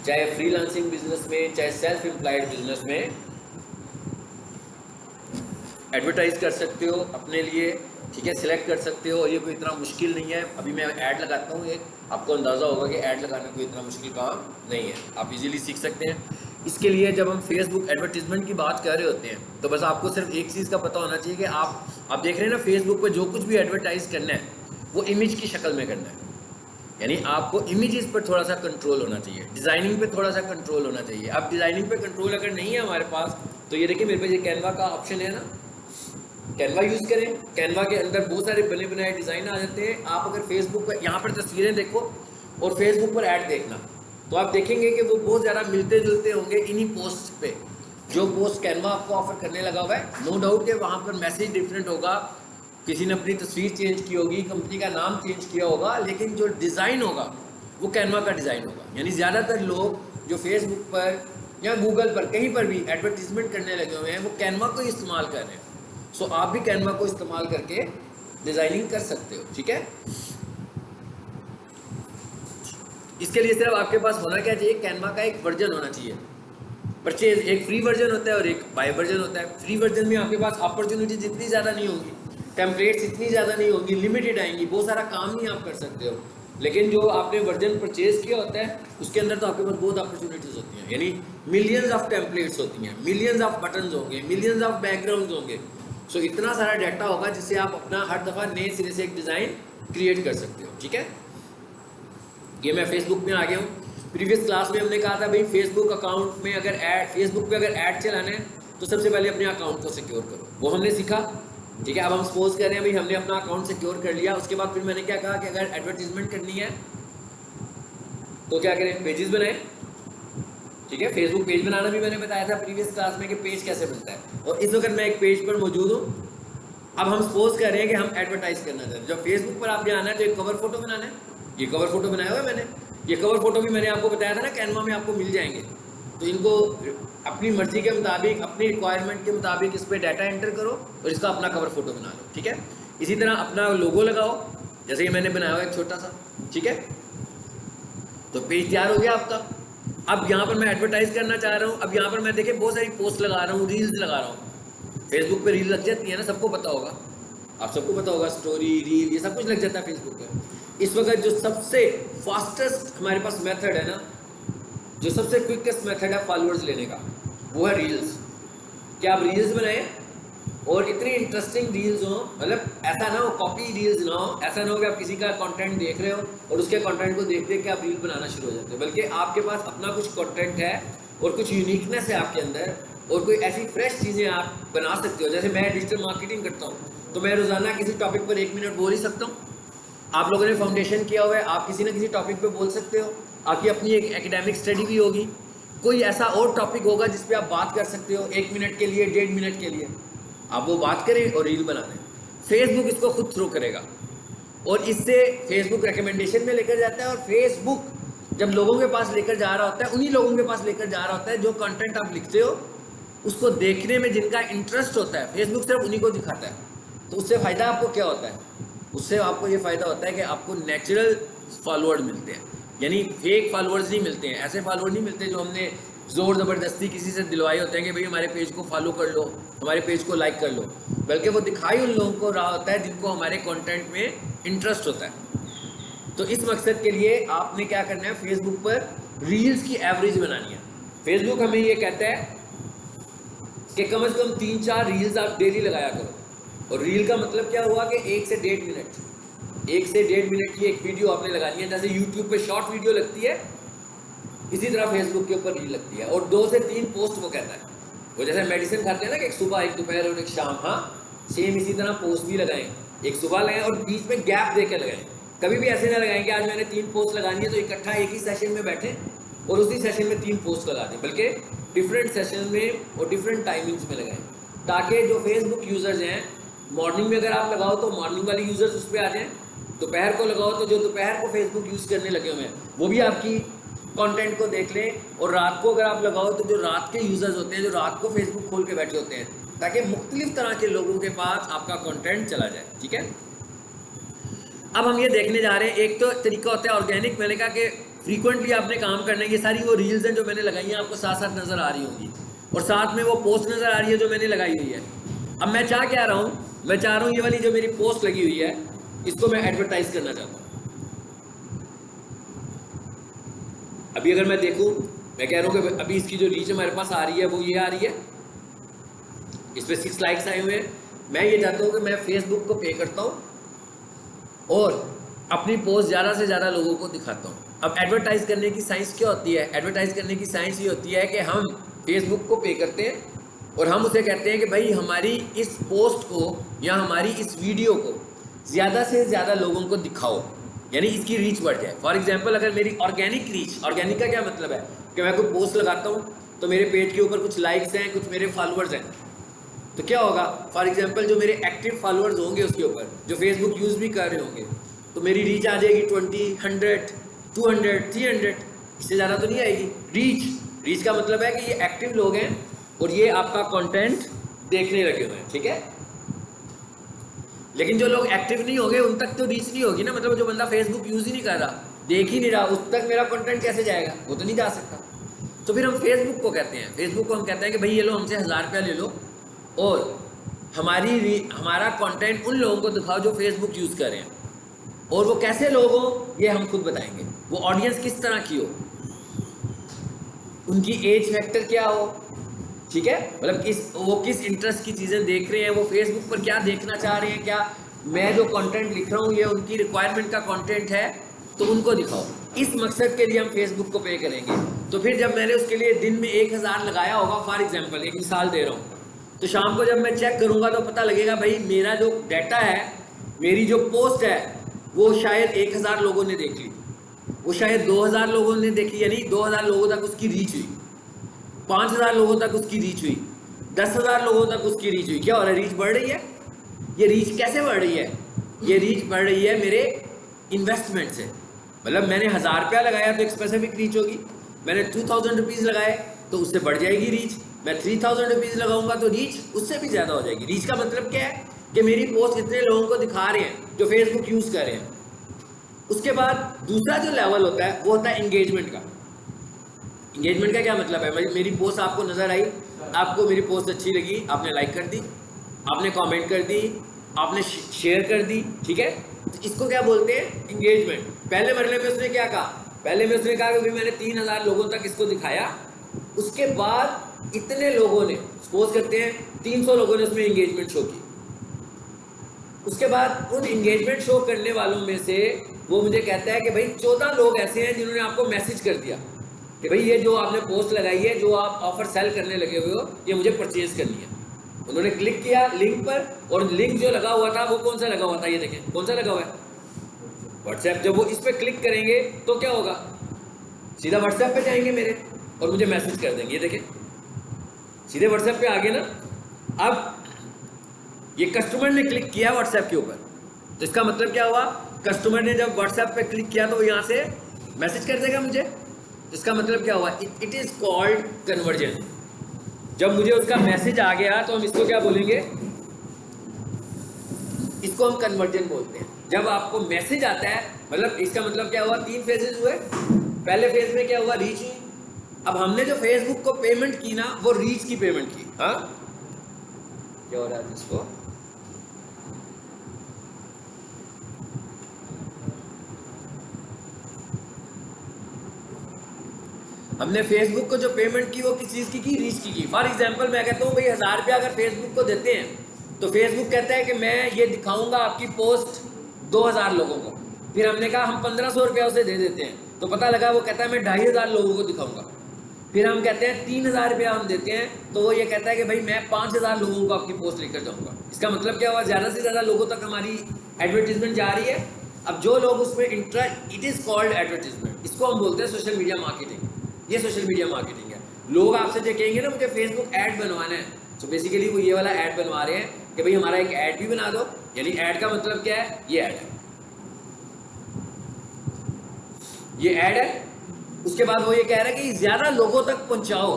चाहे freelancing business में, चाहे सेल्फ एम्प्लॉयड बिजनेस में एडवर्टाइज कर सकते हो अपने लिए, ठीक है, सिलेक्ट कर सकते हो। ये कोई इतना मुश्किल नहीं है। अभी मैं ऐड लगाता हूँ, एक आपको अंदाज़ा होगा कि ऐड लगाना कोई इतना मुश्किल काम नहीं है, आप इजीली सीख सकते हैं। इसके लिए जब हम फेसबुक एडवर्टीजमेंट की बात कर रहे होते हैं तो बस आपको सिर्फ एक चीज़ का पता होना चाहिए कि आप देख रहे हैं ना, फेसबुक पर जो कुछ भी एडवर्टाइज करना है वो इमेज की शक्ल में करना है। यानी आपको इमेजेस पर थोड़ा सा कंट्रोल होना चाहिए, डिज़ाइनिंग पे थोड़ा सा कंट्रोल होना चाहिए। अब डिज़ाइनिंग पे कंट्रोल अगर नहीं है हमारे पास तो ये देखिए मेरे पास ये कैनवा का ऑप्शन है ना, कैनवा यूज़ करें। कैनवा के अंदर बहुत सारे बने बनाए डिज़ाइन आ जाते हैं। आप अगर फेसबुक पर यहाँ पर तस्वीरें देखो और फेसबुक पर ऐड देखना तो आप देखेंगे कि वो बहुत ज़्यादा मिलते जुलते होंगे इन्हीं पोस्ट पे। जो पोस्ट कैनवा आपको ऑफर करने लगा हुआ है, नो डाउट कि वहाँ पर मैसेज डिफरेंट होगा, किसी ने अपनी तस्वीर चेंज की होगी, कंपनी का नाम चेंज किया होगा, लेकिन जो डिज़ाइन होगा वो कैनवा का डिज़ाइन होगा। यानी ज़्यादातर लोग जो फेसबुक पर या गूगल पर कहीं पर भी एडवर्टीजमेंट करने लगे हुए हैं वो कैनवा को इस्तेमाल कर रहे हैं। सो आप भी कैनवा को इस्तेमाल करके डिज़ाइनिंग कर सकते हो, ठीक है। इसके लिए सिर्फ आपके पास होना क्या चाहिए, कैनवा का एक वर्जन होना चाहिए। परचेज एक फ्री वर्जन होता है और एक बाय वर्जन होता है। फ्री वर्जन में आपके पास अपॉर्चुनिटीज इतनी ज़्यादा नहीं होंगी, टेम्पलेट्स इतनी ज़्यादा नहीं होंगी, लिमिटेड आएंगी, बहुत सारा काम नहीं आप कर सकते हो। लेकिन जो आपने वर्जन परचेज किया होता है उसके अंदर तो आपके पास बहुत अपॉर्चुनिटीज़ होती हैं। यानी मिलियंस ऑफ टेम्पलेट्स होती हैं, मिलियंस ऑफ बटन्स होंगे, मिलियंस ऑफ बैकग्राउंड्स होंगे। सो इतना सारा डाटा होगा जिससे आप अपना हर दफ़ा नए सिरे से एक डिज़ाइन क्रिएट कर सकते हो, ठीक है। ये मैं फेसबुक में आ गया हूँ। प्रीवियस क्लास में हमने कहा था भाई फेसबुक अकाउंट में अगर फेसबुक पे अगर ऐड चलाना है तो सबसे पहले अपने अकाउंट को सिक्योर करो, वो हमने सीखा, ठीक है। अब हम सपोज कर रहे हैं भाई हमने अपना अकाउंट सिक्योर कर लिया, उसके बाद फिर मैंने क्या कहा कि अगर एडवर्टीजमेंट करनी है तो क्या करें, पेजेस बनाएं, ठीक है। फेसबुक पेज बनाना भी मैंने बताया था प्रीवियस क्लास में कि पेज कैसे बनता है। और इस वक्त मैं एक पेज पर मौजूद हूँ। अब हम सपोज कर रहे हैं कि हम एडवर्टाइज करना चाहते हैं। जब फेसबुक पर आपने आना है तो एक कवर फोटो बनाना है। ये कवर फोटो बनाया हुआ है मैंने, ये कवर फोटो भी मैंने आपको बताया था ना कैनवा में आपको मिल जाएंगे। तो इनको अपनी मर्जी के मुताबिक, अपनी रिक्वायरमेंट के मुताबिक इस पर डाटा एंटर करो और इसका अपना कवर फोटो बना लो, ठीक है। इसी तरह अपना लोगो लगाओ, जैसे कि मैंने बनाया हुआ एक छोटा सा, ठीक है। तो पेज तैयार हो गया आपका। अब यहाँ पर मैं एडवर्टाइज करना चाह रहा हूँ। अब यहाँ पर मैं देखिए बहुत सारी पोस्ट लगा रहा हूँ, रील्स लगा रहा हूँ। फेसबुक पे रील लग जाती है ना, सबको पता होगा, आप सबको पता होगा, स्टोरी रील ये सब कुछ लग जाता है फेसबुक पे। इस वक्त जो सबसे फास्टेस्ट हमारे पास मेथड है ना, जो सबसे क्विकेस्ट मेथड है फॉलोअर्स लेने का, वो है रील्स। क्या आप रील्स बनाएं और इतनी इंटरेस्टिंग रील्स हो, मतलब ऐसा ना हो कॉपी रील्स ना हो, ऐसा ना हो कि आप किसी का कंटेंट देख रहे हो और उसके कंटेंट को देख देख के आप रील बनाना शुरू हो जाते हो, बल्कि आपके पास अपना कुछ कंटेंट है और कुछ यूनिकनेस है आपके अंदर और कोई ऐसी फ्रेश चीज़ें आप बना सकते हो। जैसे मैं डिजिटल मार्केटिंग करता हूँ तो मैं रोज़ाना किसी टॉपिक पर 1 मिनट बोल ही सकता हूँ। आप लोगों ने फाउंडेशन किया हुआ है, आप किसी न किसी टॉपिक पे बोल सकते हो, आपकी अपनी एक एकेडमिक स्टडी भी होगी, कोई ऐसा और टॉपिक होगा जिस पे आप बात कर सकते हो 1 मिनट के लिए, 1.5 मिनट के लिए, आप वो बात करें और रील बना दें। फेसबुक इसको खुद थ्रो करेगा और इससे फेसबुक रिकमेंडेशन में लेकर जाता है। और फेसबुक जब लोगों के पास लेकर जा रहा होता है, उन्हीं लोगों के पास लेकर जा रहा होता है जो कंटेंट आप लिखते हो उसको देखने में जिनका इंटरेस्ट होता है, फेसबुक सिर्फ उन्हीं को दिखाता है। तो उससे फ़ायदा आपको क्या होता है, उससे आपको ये फ़ायदा होता है कि आपको नेचुरल फॉलोअर्स मिलते हैं, यानी फेक फॉलोअर्स नहीं मिलते हैं, ऐसे फॉलोअर नहीं मिलते जो हमने ज़ोर ज़बरदस्ती किसी से दिलवाए होते हैं कि भाई हमारे पेज को फॉलो कर लो, हमारे पेज को लाइक कर लो, बल्कि वो दिखाई उन लोगों को रहा होता है जिनको हमारे कंटेंट में इंटरेस्ट होता है। तो इस मकसद के लिए आपने क्या करना है, फेसबुक पर रील्स की एवरेज बनानी है। फेसबुक हमें ये कहता है कि कम से कम 3-4 रील्स आप डेली लगाया करो। और रील का मतलब क्या हुआ कि 1 से 1.5 मिनट, 1 से 1.5 मिनट की एक वीडियो आपने लगानी है। जैसे यूट्यूब पे शॉर्ट वीडियो लगती है, इसी तरह फेसबुक के ऊपर रील लगती है। और 2 से 3 पोस्ट वो कहता है, वो जैसे मेडिसिन खाते हैं ना कि एक सुबह, एक दोपहर और एक शाम, हाँ सेम इसी तरह पोस्ट भी लगाएं, एक सुबह लगाएं और बीच में गैप दे के लगाएं। कभी भी ऐसे ना लगाएं कि आज मैंने 3 पोस्ट लगानी है तो इकट्ठा एक ही सेशन में बैठे और उसी सेशन में 3 पोस्ट लगा दें, बल्कि डिफरेंट सेशन में और डिफरेंट टाइमिंग्स में लगाएं, ताकि जो फेसबुक यूज़र्स हैं मॉर्निंग में अगर आप लगाओ तो मॉर्निंग वाले यूज़र्स उस पर आ जाएँ, दोपहर को लगाओ तो जो दोपहर को फेसबुक यूज़ करने लगे हुए हैं वो भी आपकी कंटेंट को देख लें, और रात को अगर आप लगाओ तो जो रात के यूज़र्स होते हैं, जो रात को फेसबुक खोल के बैठे होते हैं, ताकि मुख्तलिफ तरह के लोगों के पास आपका कंटेंट चला जाए, ठीक है। अब हम ये देखने जा रहे हैं, एक तो तरीका होता है ऑर्गेनिक, मैंने कहा कि फ्रीक्वेंटली आपने काम करना है। ये सारी वो रील्स हैं जो मैंने लगाई हैं, आपको साथ साथ नज़र आ रही होंगी, और साथ में वो पोस्ट नज़र आ रही है जो मैंने लगाई हुई है। अब मैं चाह क्या रहा हूँ, मैं चाह रहा हूँ ये वाली जो मेरी पोस्ट लगी हुई है इसको मैं एडवर्टाइज करना चाहता हूँ। अभी अगर मैं देखूँ, मैं कह रहा हूँ कि अभी इसकी जो रीच हमारे पास आ रही है वो ये आ रही है, इस पर 6 लाइक्स आए हुए हैं। मैं ये चाहता हूँ कि मैं फेसबुक को पे करता हूँ और अपनी पोस्ट ज़्यादा से ज़्यादा लोगों को दिखाता हूँ। अब एडवर्टाइज करने की साइंस क्या होती है? एडवर्टाइज करने की साइंस ये होती है कि हम फेसबुक को पे करते हैं और हम उसे कहते हैं कि भाई हमारी इस पोस्ट को या हमारी इस वीडियो को ज़्यादा से ज़्यादा लोगों को दिखाओ, यानी इसकी रीच बढ़ जाए। फॉर एग्जाम्पल, अगर मेरी ऑर्गेनिक रीच, ऑर्गेनिक का क्या मतलब है कि मैं कोई पोस्ट लगाता हूँ तो मेरे पेज के ऊपर कुछ लाइक्स हैं, कुछ मेरे फॉलोअर्स हैं, तो क्या होगा? फॉर एग्जाम्पल जो मेरे एक्टिव फॉलोअर्स होंगे उसके ऊपर, जो फेसबुक यूज़ भी कर रहे होंगे, तो मेरी रीच आ जाएगी 20, 100, 200, 300, इससे ज़्यादा तो नहीं आएगी। रीच का मतलब है कि ये एक्टिव लोग हैं और ये आपका कंटेंट देखने लगे हुए हैं, ठीक है। लेकिन जो लोग एक्टिव नहीं होंगे उन तक तो रीच नहीं होगी ना, मतलब जो बंदा फेसबुक यूज़ ही नहीं कर रहा, देख ही नहीं रहा, उस तक मेरा कंटेंट कैसे जाएगा? वो तो नहीं जा सकता। तो फिर हम फेसबुक को कहते हैं, फेसबुक को हम कहते हैं कि भाई ये लो हमसे 1000 रुपया ले लो और हमारा कंटेंट उन लोगों को दिखाओ जो फेसबुक यूज़ कर रहे हैं। और वो कैसे लोग हो ये हम खुद बताएंगे, वो ऑडियंस किस तरह की हो, उनकी एज फैक्टर क्या हो, ठीक है, मतलब वो किस इंटरेस्ट की चीज़ें देख रहे हैं, वो फेसबुक पर क्या देखना चाह रहे हैं, क्या मैं जो कंटेंट लिख रहा हूँ ये उनकी रिक्वायरमेंट का कंटेंट है, तो उनको दिखाओ। इस मकसद के लिए हम फेसबुक को पे करेंगे। तो फिर जब मैंने उसके लिए दिन में 1000 लगाया होगा, फॉर एग्जाम्पल एक मिसाल दे रहा हूँ, तो शाम को जब मैं चेक करूँगा तो पता लगेगा भाई मेरा जो डाटा है, मेरी जो पोस्ट है वो शायद 1000 लोगों ने देख ली, वो शायद 2000 लोगों ने देखी, यानी 2000 लोगों तक उसकी रीच हुई, 5000 लोगों तक उसकी रीच हुई, 10,000 लोगों तक उसकी रीच हुई। क्या हो रहा है? रीच बढ़ रही है। ये रीच कैसे बढ़ रही है? ये रीच बढ़ रही है मेरे इन्वेस्टमेंट से। मतलब मैंने 1000 रुपया लगाया तो एक स्पेसिफिक रीच होगी, मैंने 2000 रुपीज़ लगाए तो उससे बढ़ जाएगी रीच, मैं 3000 रुपीज़ लगाऊंगा तो रीच उससे भी ज़्यादा हो जाएगी। रीच का मतलब क्या है कि मेरी पोस्ट इतने लोगों को दिखा रहे हैं जो फेसबुक यूज़ कर रहे हैं। उसके बाद दूसरा जो लेवल होता है वो होता है एंगेजमेंट का। एंगेजमेंट का क्या मतलब है? मेरी पोस्ट आपको नज़र आई, आपको मेरी पोस्ट अच्छी लगी, आपने लाइक कर दी, आपने कमेंट कर दी, आपने शेयर कर दी, ठीक है, तो इसको क्या बोलते हैं? एंगेजमेंट। पहले मरले में उसने क्या कहा? पहले में उसने कहा कि भाई मैंने 3000 लोगों तक इसको दिखाया, उसके बाद इतने लोगों ने, सपोज करते हैं 300 लोगों ने उसमें एंगेजमेंट शो की, उसके बाद उन एंगेजमेंट शो करने वालों में से वो मुझे कहता है कि भाई 14 लोग ऐसे हैं जिन्होंने आपको मैसेज कर दिया कि भाई ये जो आपने पोस्ट लगाई है, जो आप ऑफर सेल करने लगे हुए हो, ये मुझे परचेज करनी है। उन्होंने क्लिक किया लिंक पर, और लिंक जो लगा हुआ था वो कौन सा लगा हुआ था? ये देखें कौन सा लगा हुआ है, व्हाट्सएप। जब वो इस पर क्लिक करेंगे तो क्या होगा? सीधा व्हाट्सएप पे जाएंगे मेरे और मुझे मैसेज कर देंगे। ये देखें सीधे व्हाट्सएप पे आ गए ना। अब ये कस्टमर ने क्लिक किया व्हाट्सएप के ऊपर, तो इसका मतलब क्या हुआ? कस्टमर ने जब व्हाट्सएप पे क्लिक किया तो वो यहाँ से मैसेज कर देगा मुझे। इसका मतलब क्या हुआ? It is called conversion. जब मुझे उसका मैसेज आ गया तो हम इसको क्या बोलेंगे? इसको हम कन्वर्जन बोलते हैं। जब आपको मैसेज आता है, मतलब इसका मतलब क्या हुआ? 3 फेजेस हुए। पहले फेज में क्या हुआ? रीच हुई। अब हमने जो फेसबुक को पेमेंट की ना, वो रीच की पेमेंट की। हाँ क्या हो रहा है इसको? हमने फेसबुक को जो पेमेंट की वो किस चीज़ की? रीच की। फॉर एग्जांपल मैं कहता हूँ भाई 1000 रुपया अगर फेसबुक को देते हैं तो फेसबुक कहता है कि मैं ये दिखाऊंगा आपकी पोस्ट 2000 लोगों को। फिर हमने कहा हम 1500 रुपया उसे दे देते हैं, तो पता लगा वो कहता है मैं 2500 लोगों को दिखाऊंगा। फिर हम कहते हैं 3000 रुपया हम देते हैं, तो वो ये कहता है कि भाई मैं 5000 लोगों को आपकी पोस्ट लेकर जाऊँगा। इसका मतलब क्या हुआ? ज़्यादा से ज़्यादा लोगों तक हमारी एडवर्टीजमेंट जा रही है। अब जो लोग उसमें इट इज़ कॉल्ड एडवर्टीजमेंट। इसको हम बोलते हैं सोशल मीडिया मार्केटिंग। ये सोशल मीडिया मार्केटिंग है। लोग आपसे जो कहेंगे ना मुझे फेसबुक ऐड बनवाना है, तो बेसिकली वो ये वाला ऐड बनवा रहे हैं कि भाई हमारा एक ऐड भी बना दो। यानी ऐड का मतलब क्या है? ये ऐड है, ये ऐड है। उसके बाद वो ये कह रहा है कि ज़्यादा लोगों तक पहुंचाओ।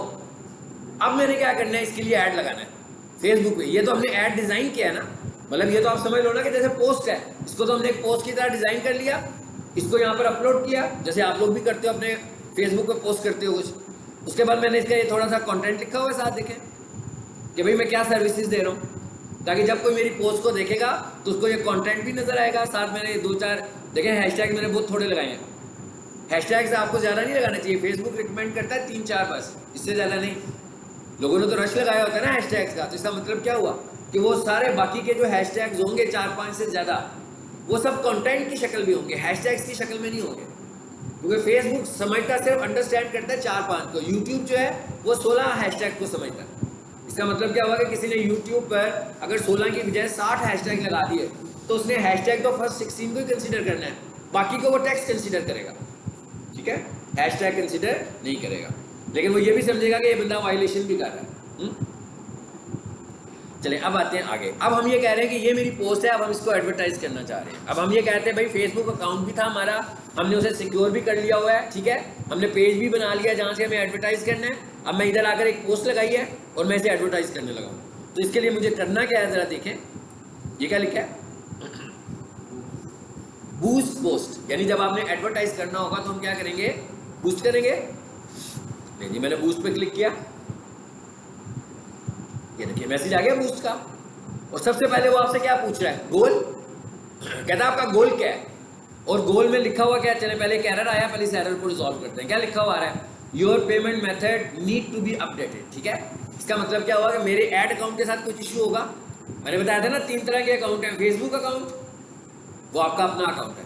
अब मैंने क्या करना है? इसके लिए ऐड लगाना है फेसबुक पे। ये तो हमने ऐड डिज़ाइन किया है ना, मतलब ये तो आप समझ लो ना कि जैसे पोस्ट है, इसको तो हमने एक पोस्ट की तरह डिज़ाइन कर लिया। इसको यहाँ पर अपलोड किया, जैसे आप लोग भी करते हो अपने फेसबुक पे पोस्ट करते हो कुछ, उसके बाद मैंने इसका ये थोड़ा सा कंटेंट लिखा हुआ है साथ, देखें कि भाई मैं क्या सर्विसेज दे रहा हूँ, ताकि जब कोई मेरी पोस्ट को देखेगा तो उसको ये कंटेंट भी नजर आएगा। साथ मैंने 2-4 देखें हैशटैग मैंने बहुत थोड़े लगाए हैं। हैशटैग से आपको ज़्यादा नहीं लगाना चाहिए, फेसबुक रिकमेंड करता है 3-4 बस, इससे ज़्यादा नहीं। लोगों ने तो रश लगाया होता है ना हैशटैग्स का, तो इसका मतलब क्या हुआ कि वो सारे बाकी के जो हैशटैग्स होंगे 4-5 से ज़्यादा, वो सब कंटेंट की शक्ल में होंगे, हैशटैग्स की शक्ल में नहीं होंगे। क्योंकि फेसबुक समझता सिर्फ अंडरस्टैंड करता है 4-5 को, यूट्यूब जो है वो 16 हैशटैग को समझता है। इसका मतलब क्या हुआ कि किसी ने यूट्यूब पर अगर 16 की बजाय 60 हैशटैग लगा दिए तो उसने हैशटैग तो फर्स्ट 16 को ही कंसीडर करना है, बाकी को वो टेक्स्ट कंसीडर करेगा, ठीक है, हैशटैग कंसीडर नहीं करेगा। लेकिन वो ये भी समझेगा कि ये बंदा वायलेशन भी कर रहा है। चले अब आते हैं आगे। अब हम ये कह रहे हैं कि ये मेरी पोस्ट है, अब हम इसको एडवर्टाइज करना चाह रहे हैं। अब हम ये कहते हैं भाई फेसबुक अकाउंट भी था हमारा, हमने उसे सिक्योर भी कर लिया हुआ है, ठीक है, हमने पेज भी बना लिया जहाँ से हमें एडवर्टाइज करना है। अब मैं इधर आकर एक पोस्ट लगाई है और मैं इसे एडवर्टाइज करने लगा हूँ। तो इसके लिए मुझे करना क्या है, जरा देखें ये क्या लिखा है, बूस्ट पोस्ट। यानी जब आपने एडवर्टाइज करना होगा तो हम क्या करेंगे, बूस्ट करेंगे। नहीं जी, मैंने बूस्ट पे क्लिक किया, ये देखिए मैसेज आ गया बूस्ट का। और सबसे पहले वो आपसे क्या पूछ रहा है, गोल, कहता है आपका गोल क्या है, और गोल में लिखा हुआ क्या, चले पहले एक एरर आया, पहले इस एरर को रिजॉल्व करते हैं। क्या लिखा हुआ आ रहा है, your payment method need to be updated, ठीक है। इसका मतलब क्या हुआ कि मेरे ऐड अकाउंट के साथ कुछ इशू होगा। मैंने बताया था ना 3 तरह के अकाउंट है, फेसबुक अकाउंट वो आपका अपना अकाउंट है,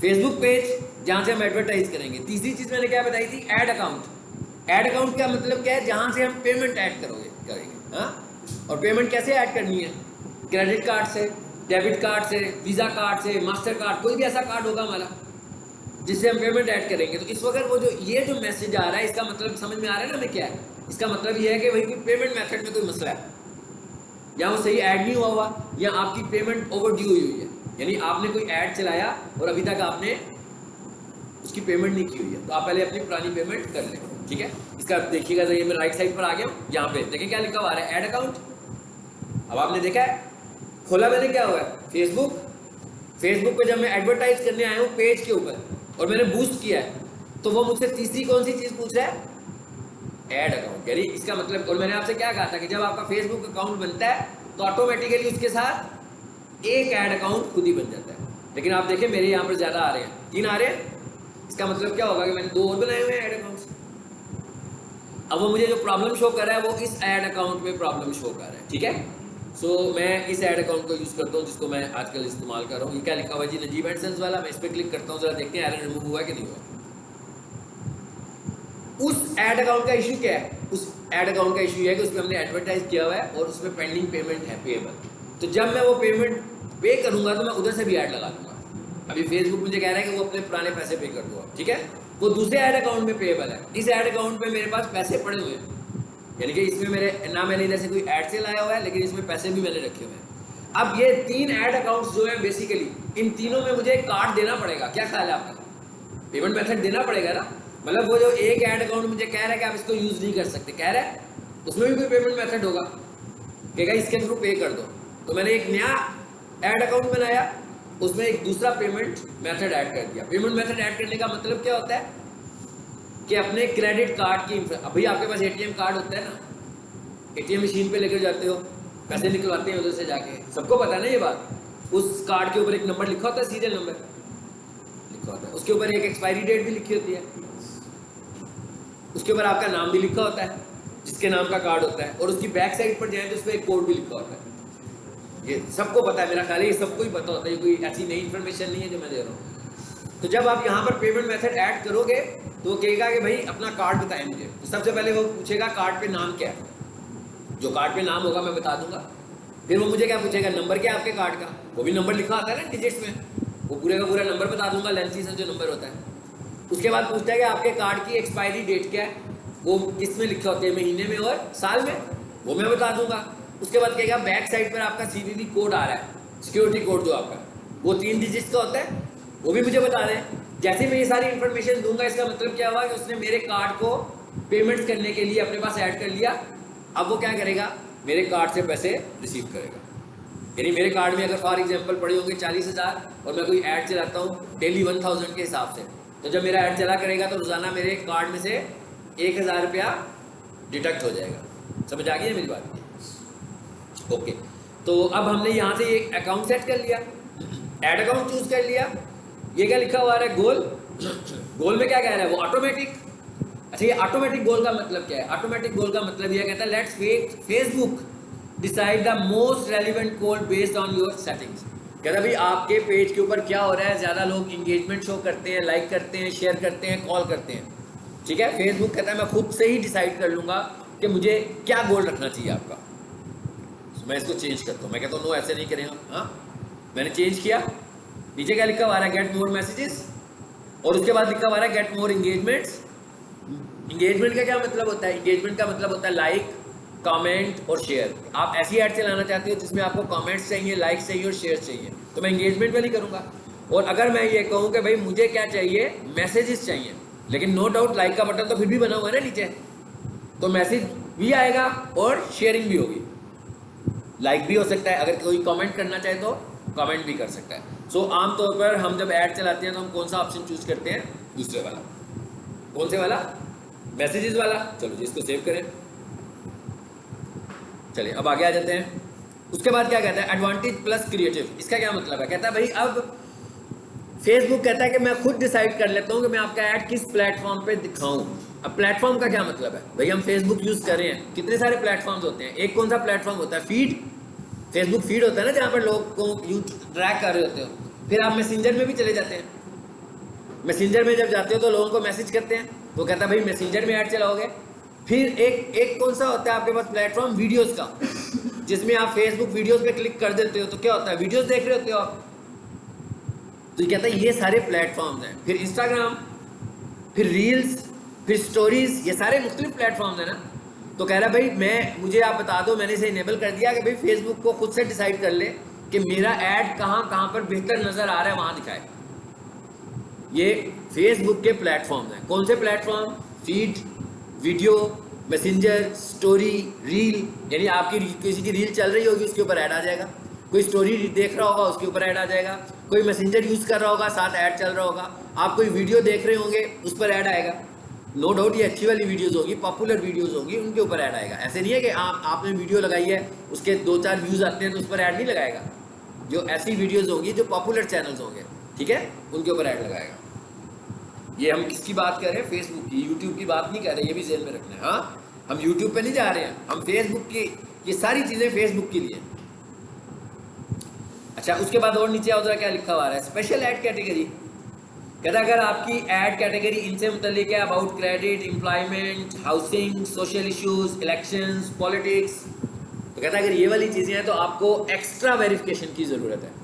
फेसबुक पेज जहां से हम एडवर्टाइज करेंगे, तीसरी चीज मैंने क्या बताई थी, ऐड अकाउंट। ऐड अकाउंट का मतलब क्या है, जहां से हम पेमेंट ऐड करेंगे, हाँ। और पेमेंट कैसे ऐड करनी है, क्रेडिट कार्ड से, डेबिट कार्ड से, वीजा कार्ड से, मास्टर कार्ड, कोई भी ऐसा कार्ड होगा हमारा जिससे हम पेमेंट ऐड करेंगे। तो इस वक्त वो जो ये जो मैसेज आ रहा है, इसका मतलब समझ में आ रहा है ना हमें क्या है, इसका मतलब ये है कि भाई कोई पेमेंट मेथड में कोई मसला है, या वो सही ऐड नहीं हुआ हुआ, या आपकी पेमेंट ओवर ड्यू हुई है, यानी आपने कोई ऐड चलाया और अभी तक आपने उसकी पेमेंट नहीं की हुई है, तो आप पहले अपनी पुरानी पेमेंट कर लें, ठीक है। इसका देखिएगा, तो ये मैं राइट साइड पर आ गया हूँ, यहाँ पे देखिए क्या लिखा हुआ है, ऐड अकाउंट। अब आपने देखा है, खोला मैंने, क्या हुआ है, फेसबुक पे जब मैं एडवर्टाइज करने आया हूँ पेज के ऊपर और मैंने बूस्ट किया है, तो वो मुझसे तीसरी कौन सी चीज पूछ रहा है, ऐड अकाउंट। यानी इसका मतलब, और मैंने आपसे क्या कहा था कि जब आपका फेसबुक अकाउंट बनता है तो ऑटोमेटिकली उसके साथ एक ऐड अकाउंट खुद ही बन जाता है। लेकिन आप देखें मेरे यहाँ पर ज्यादा आ रहे हैं, 3 आ रहे हैं। इसका मतलब क्या होगा कि मैंने 2 और बनाए हुए हैं ऐड अकाउंट्स। अब वो मुझे जो प्रॉब्लम शो कर रहा है वो इस ऐड अकाउंट में प्रॉब्लम शो कर रहा है, ठीक है। सो मैं इस ऐड अकाउंट को यूज करता हूँ जिसको मैं आजकल इस्तेमाल कर रहा हूँ। ये क्या लिखा हुआ है जी, नजीब एडसेंस वाला। मैं इस पर क्लिक करता हूँ, जरा देखते हैं एरर रिमूव हुआ कि नहीं हुआ। उस ऐड अकाउंट का इशू क्या है, उस ऐड अकाउंट का इशू है कि उसमें हमने एडवर्टाइज किया हुआ है और उसमें पेंडिंग पेमेंट है, पेएबल। तो जब मैं वो पेमेंट पे करूंगा तो मैं उधर से भी ऐड लगा दूंगा। अभी फेसबुक मुझे कह रहा है कि वो अपने पुराने पैसे पे कर दो, ठीक है। वो दूसरे ऐड अकाउंट में पेएबल है, इस ऐड अकाउंट पे मेरे पास पैसे पड़े हुए हैं, यानी कि इसमें मेरे ना मैंने इधर से कोई ऐड से लाया हुआ है, लेकिन इसमें पैसे भी मैंने रखे हुए हैं। अब ये 3 ऐड अकाउंट्स जो है बेसिकली, इन तीनों में मुझे एक कार्ड देना पड़ेगा। क्या ख्याल है आपका, पेमेंट मेथड देना पड़ेगा ना। मतलब वो जो एक ऐड अकाउंट मुझे कह रहा है कि आप इसको यूज नहीं कर सकते, कह रहा है उसमें भी कोई पेमेंट मेथड होगा, कहेगा इसके थ्रू पे कर दो। तो मैंने एक नया ऐड अकाउंट बनाया, उसमें एक दूसरा पेमेंट मेथड ऐड कर दिया। पेमेंट मेथड ऐड करने का मतलब क्या होता है कि अपने क्रेडिट कार्ड की, अभी आपके पास एटीएम कार्ड होता है ना, एटीएम मशीन पे लेकर जाते हो, पैसे निकलवाते हैं उधर से जाके, सबको पता है ना ये बात। उस कार्ड के ऊपर एक नंबर लिखा होता है, सीरियल नंबर लिखा होता है, उसके ऊपर एक एक्सपायरी डेट भी लिखी होती है, उसके ऊपर आपका नाम भी लिखा होता है जिसके नाम का कार्ड होता है, और उसकी बैक साइड पर जाए तो उस पर एक कोड भी लिखा होता है। ये सबको पता है, मेरा ख्याल है ये सबको ही पता होता है, कोई ऐसी नई इन्फॉर्मेशन नहीं है जो मैं दे रहा हूँ। तो जब आप यहाँ पर पेमेंट मेथड ऐड करोगे तो वो कहेगा कि भाई अपना कार्ड बताएं मुझे। तो सबसे पहले वो पूछेगा कार्ड पे नाम क्या है, जो कार्ड पे नाम होगा मैं बता दूंगा। फिर वो मुझे क्या पूछेगा, नंबर क्या है आपके कार्ड का, वो भी नंबर लिखा आता है ना डिजिट्स में, वो पूरे का पूरा नंबर बता दूंगा, लेंथी से जो नंबर होता है। उसके बाद पूछता है कि आपके कार्ड की एक्सपायरी डेट क्या है, वो किस में लिखा होता है, महीने में और साल में, वो मैं बता दूंगा। उसके बाद कहेगा बैक साइड पर आपका सीवीवी कोड आ रहा है, सिक्योरिटी कोड जो आपका, वो 3 डिजिट्स का होता है, वो भी मुझे बता दें। जैसे मैं ये सारी इन्फॉर्मेशन दूंगा, इसका मतलब क्या हुआ कि उसने मेरे कार्ड को पेमेंट्स करने के लिए अपने पास ऐड कर लिया। अब वो क्या करेगा, मेरे कार्ड से पैसे रिसीव करेगा। यानी मेरे कार्ड में अगर फॉर एग्जांपल पड़े होंगे 40,000 और मैं कोई ऐड चलाता हूँ डेली 1000 के हिसाब से, तो जब मेरा ऐड चला करेगा तो रोजाना मेरे कार्ड में से 1000 रुपया डिडक्ट हो जाएगा। समझ आ गई है मेरी बात? ओके, तो अब हमने यहाँ से एक अकाउंट सेट कर लिया, ऐड अकाउंट चूज कर लिया। ये क्या लिखा हुआ है? गोल। गोल में क्या कह रहा है वो? ऑटोमेटिक। अच्छा, ये ऑटोमेटिक गोल का मतलब क्या है? ऑटोमेटिक गोल का मतलब ये कहता है let's Facebook decide the most relevant goal based on your settings. कहता है भाई आपके पेज के ऊपर क्या हो रहा है, ज्यादा लोग इंगेजमेंट शो करते हैं, लाइक करते हैं, शेयर करते हैं, कॉल करते हैं, ठीक है। फेसबुक कहता है मैं खुद से ही डिसाइड कर लूंगा कि मुझे क्या गोल रखना चाहिए आपका। मैं इसको चेंज करता हूँ, मैं कहता हूँ नो ऐसे नहीं करें हम। हाँ, मैंने चेंज किया। नीचे क्या लिखा हुआ है? गेट मोर मैसेजेस, और उसके बाद लिखा हुआ है गेट मोर एंगेजमेंट्स। इंगेजमेंट का क्या मतलब होता है? इंगेजमेंट का मतलब होता है लाइक, कमेंट और शेयर। आप ऐसी ऐड चलाना चाहते हो जिसमें आपको कमेंट्स चाहिए, लाइक्स चाहिए और शेयर चाहिए, तो मैं इंगेजमेंट वाली करूंगा। और अगर मैं ये कहूँ कि भाई मुझे क्या चाहिए, मैसेजेस चाहिए, लेकिन नो डाउट लाइक का बटन तो फिर भी बना हुआ है ना नीचे, तो मैसेज भी आएगा और शेयरिंग भी होगी, लाइक भी हो सकता है, अगर कोई कमेंट करना चाहे तो कमेंट भी कर सकता है। सो आमतौर पर हम जब ऐड चलाते हैं तो हम कौन सा ऑप्शन चूज करते हैं? दूसरे वाला। कौन से वाला? मैसेजेस वाला। चलो जी, इसको सेव करें। चलिए अब आगे आ जाते हैं। उसके बाद क्या कहता है? Advantage plus creative. इसका क्या मतलब है? कहता है भाई अब फेसबुक कहता है कि मैं खुद डिसाइड कर लेता हूँ कि मैं आपका ऐड किस प्लेटफॉर्म पे दिखाऊं। अब प्लेटफॉर्म का क्या मतलब है? भाई हम फेसबुक यूज कर रहे हैं, कितने सारे प्लेटफॉर्म्स होते हैं। एक कौन सा प्लेटफॉर्म होता है? फीड। फेसबुक फीड होता है ना, जहाँ पर लोग को यू ट्रैक कर रहे होते हो। फिर आप मैसेंजर में भी चले जाते हैं। मैसेंजर में जब जाते हो तो लोगों को मैसेज करते हैं, तो कहता है भाई मैसेंजर में ऐड चलाओगे। फिर एक कौन सा होता है आपके पास प्लेटफॉर्म? वीडियोस का, जिसमें आप फेसबुक वीडियोस पे क्लिक कर देते हो तो क्या होता है? वीडियोस देख रहे होते हो आप। तो कहता है ये सारे प्लेटफॉर्म्स हैं। फिर इंस्टाग्राम, फिर रील्स, फिर स्टोरीज, ये सारे मुख्तलिफ प्लेटफॉर्म्स हैं ना। तो कह रहा है भाई मुझे आप बता दो, मैंने इसे इनेबल कर दिया कि भाई फेसबुक को खुद से डिसाइड कर ले कि मेरा ऐड कहाँ कहाँ पर बेहतर नजर आ रहा है, वहां दिखाए। ये फेसबुक के प्लेटफॉर्म हैं। कौन से platform? Feed, video, messenger, story, reel. यानी आपकी किसी की रील चल रही होगी उसके ऊपर ऐड आ जाएगा, कोई स्टोरी देख रहा होगा उसके ऊपर ऐड आ जाएगा, कोई मैसेंजर यूज कर रहा होगा साथ ऐड चल रहा होगा, आप कोई वीडियो देख रहे होंगे उस पर ऐड आएगा। नो डाउट ये अच्छी वाली वीडियोस होगी, पॉपुलर वीडियोस होगी, उनके ऊपर ऐड आएगा। ऐसे नहीं है कि आपने वीडियो लगाई है उसके 2-4 व्यूज आते हैं तो उस पर ऐड नहीं लगाएगा। जो ऐसी वीडियोस होंगी जो पॉपुलर चैनल्स होंगे, ठीक है, उनके ऊपर ऐड लगाएगा। ये हम किसकी बात कर रहे हैं? फेसबुक की, यूट्यूब की बात नहीं कर रहे, ये भी ज़हन में रखना है। हाँ, हम यूट्यूब पे नहीं जा रहे हैं, हम फेसबुक की, ये सारी चीज़ें फेसबुक के लिए। अच्छा, उसके बाद और नीचे आओ जरा, क्या लिखा हुआ है? Special add category. कहता है अगर आपकी ऐड कैटेगरी इनसे मुतल्लिक है, about credit, employment, housing, social issues, elections, politics, तो कहता है अगर ये वाली चीज़ें हैं तो आपको एक्स्ट्रा वेरिफिकेशन की ज़रूरत है।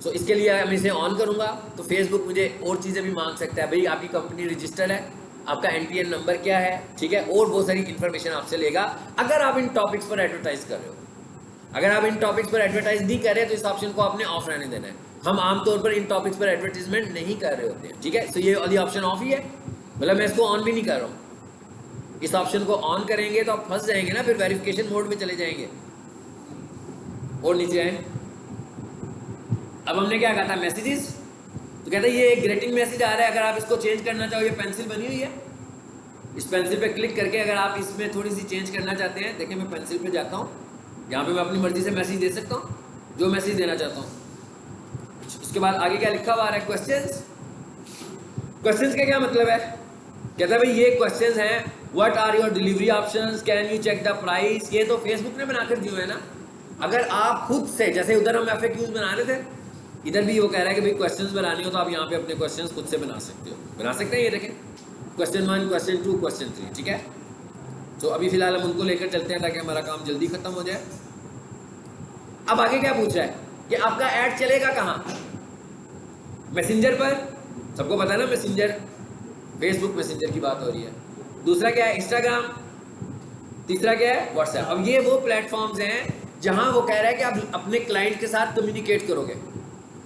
सो इसके लिए मैं इसे ऑन करूंगा तो फेसबुक मुझे और चीज़ें भी मांग सकता है। भाई आपकी कंपनी रजिस्टर्ड है, आपका NPN नंबर क्या है, ठीक है, और बहुत सारी इंफॉर्मेशन आपसे लेगा अगर आप इन टॉपिक्स पर एडवर्टाइज कर रहे हो। अगर आप इन टॉपिक्स पर एडवर्टाइज नहीं कर रहे तो इस ऑप्शन को आपने ऑफ रहने देना है। हम आमतौर पर इन टॉपिक्स पर एडवर्टीजमेंट नहीं कर रहे होते हैं, ठीक है। सो ये वाली ऑप्शन ऑफ ही है, मतलब मैं इसको ऑन भी नहीं कर रहा हूँ। इस ऑप्शन को ऑन करेंगे तो आप फंस जाएंगे ना, फिर वेरिफिकेशन मोड में चले जाएंगे। और नीचे आए, अब हमने क्या कहा था? मैसेजेस। तो कहता है ये एक ग्रीटिंग मैसेज आ रहा है, अगर आप इसको चेंज करना चाहो, ये पेंसिल बनी हुई है, इस पेंसिल पे क्लिक करके अगर आप इसमें थोड़ी सी चेंज करना चाहते हैं, देखिए मैं पेंसिल पे जाता हूँ, यहाँ पे मैं अपनी मर्जी से मैसेज दे सकता हूँ, जो मैसेज देना चाहता हूँ। उसके बाद आगे क्या लिखा हुआ है? क्वेश्चंस। क्वेश्चंस का क्या मतलब है? कहता है भाई ये क्वेश्चंस हैं, what are your delivery options, can you check the price. ये तो फेसबुक ने बनाकर दिए है ना। अगर आप खुद से, जैसे उधर हम FAQs बना रहे थे, इधर भी वो कह रहा है कि भाई क्वेश्चंस बनानी हो तो आप यहाँ पे अपने क्वेश्चंस खुद से बना सकते हो, बना सकते हैं। ये देखें, क्वेश्चन 1, क्वेश्चन 2, क्वेश्चन 3, ठीक है। तो अभी फिलहाल हम उनको लेकर चलते हैं ताकि हमारा काम जल्दी खत्म हो जाए। अब आगे क्या पूछ रहा है कि आपका ऐड चलेगा कहाँ? मैसेंजर पर, सबको पता है ना मैसेंजर, फेसबुक मैसेंजर की बात हो रही है। दूसरा क्या है? इंस्टाग्राम। तीसरा क्या है? व्हाट्सएप। अब ये वो प्लेटफॉर्म्स हैं जहां वो कह रहा है कि आप अपने क्लाइंट के साथ कम्युनिकेट करोगे।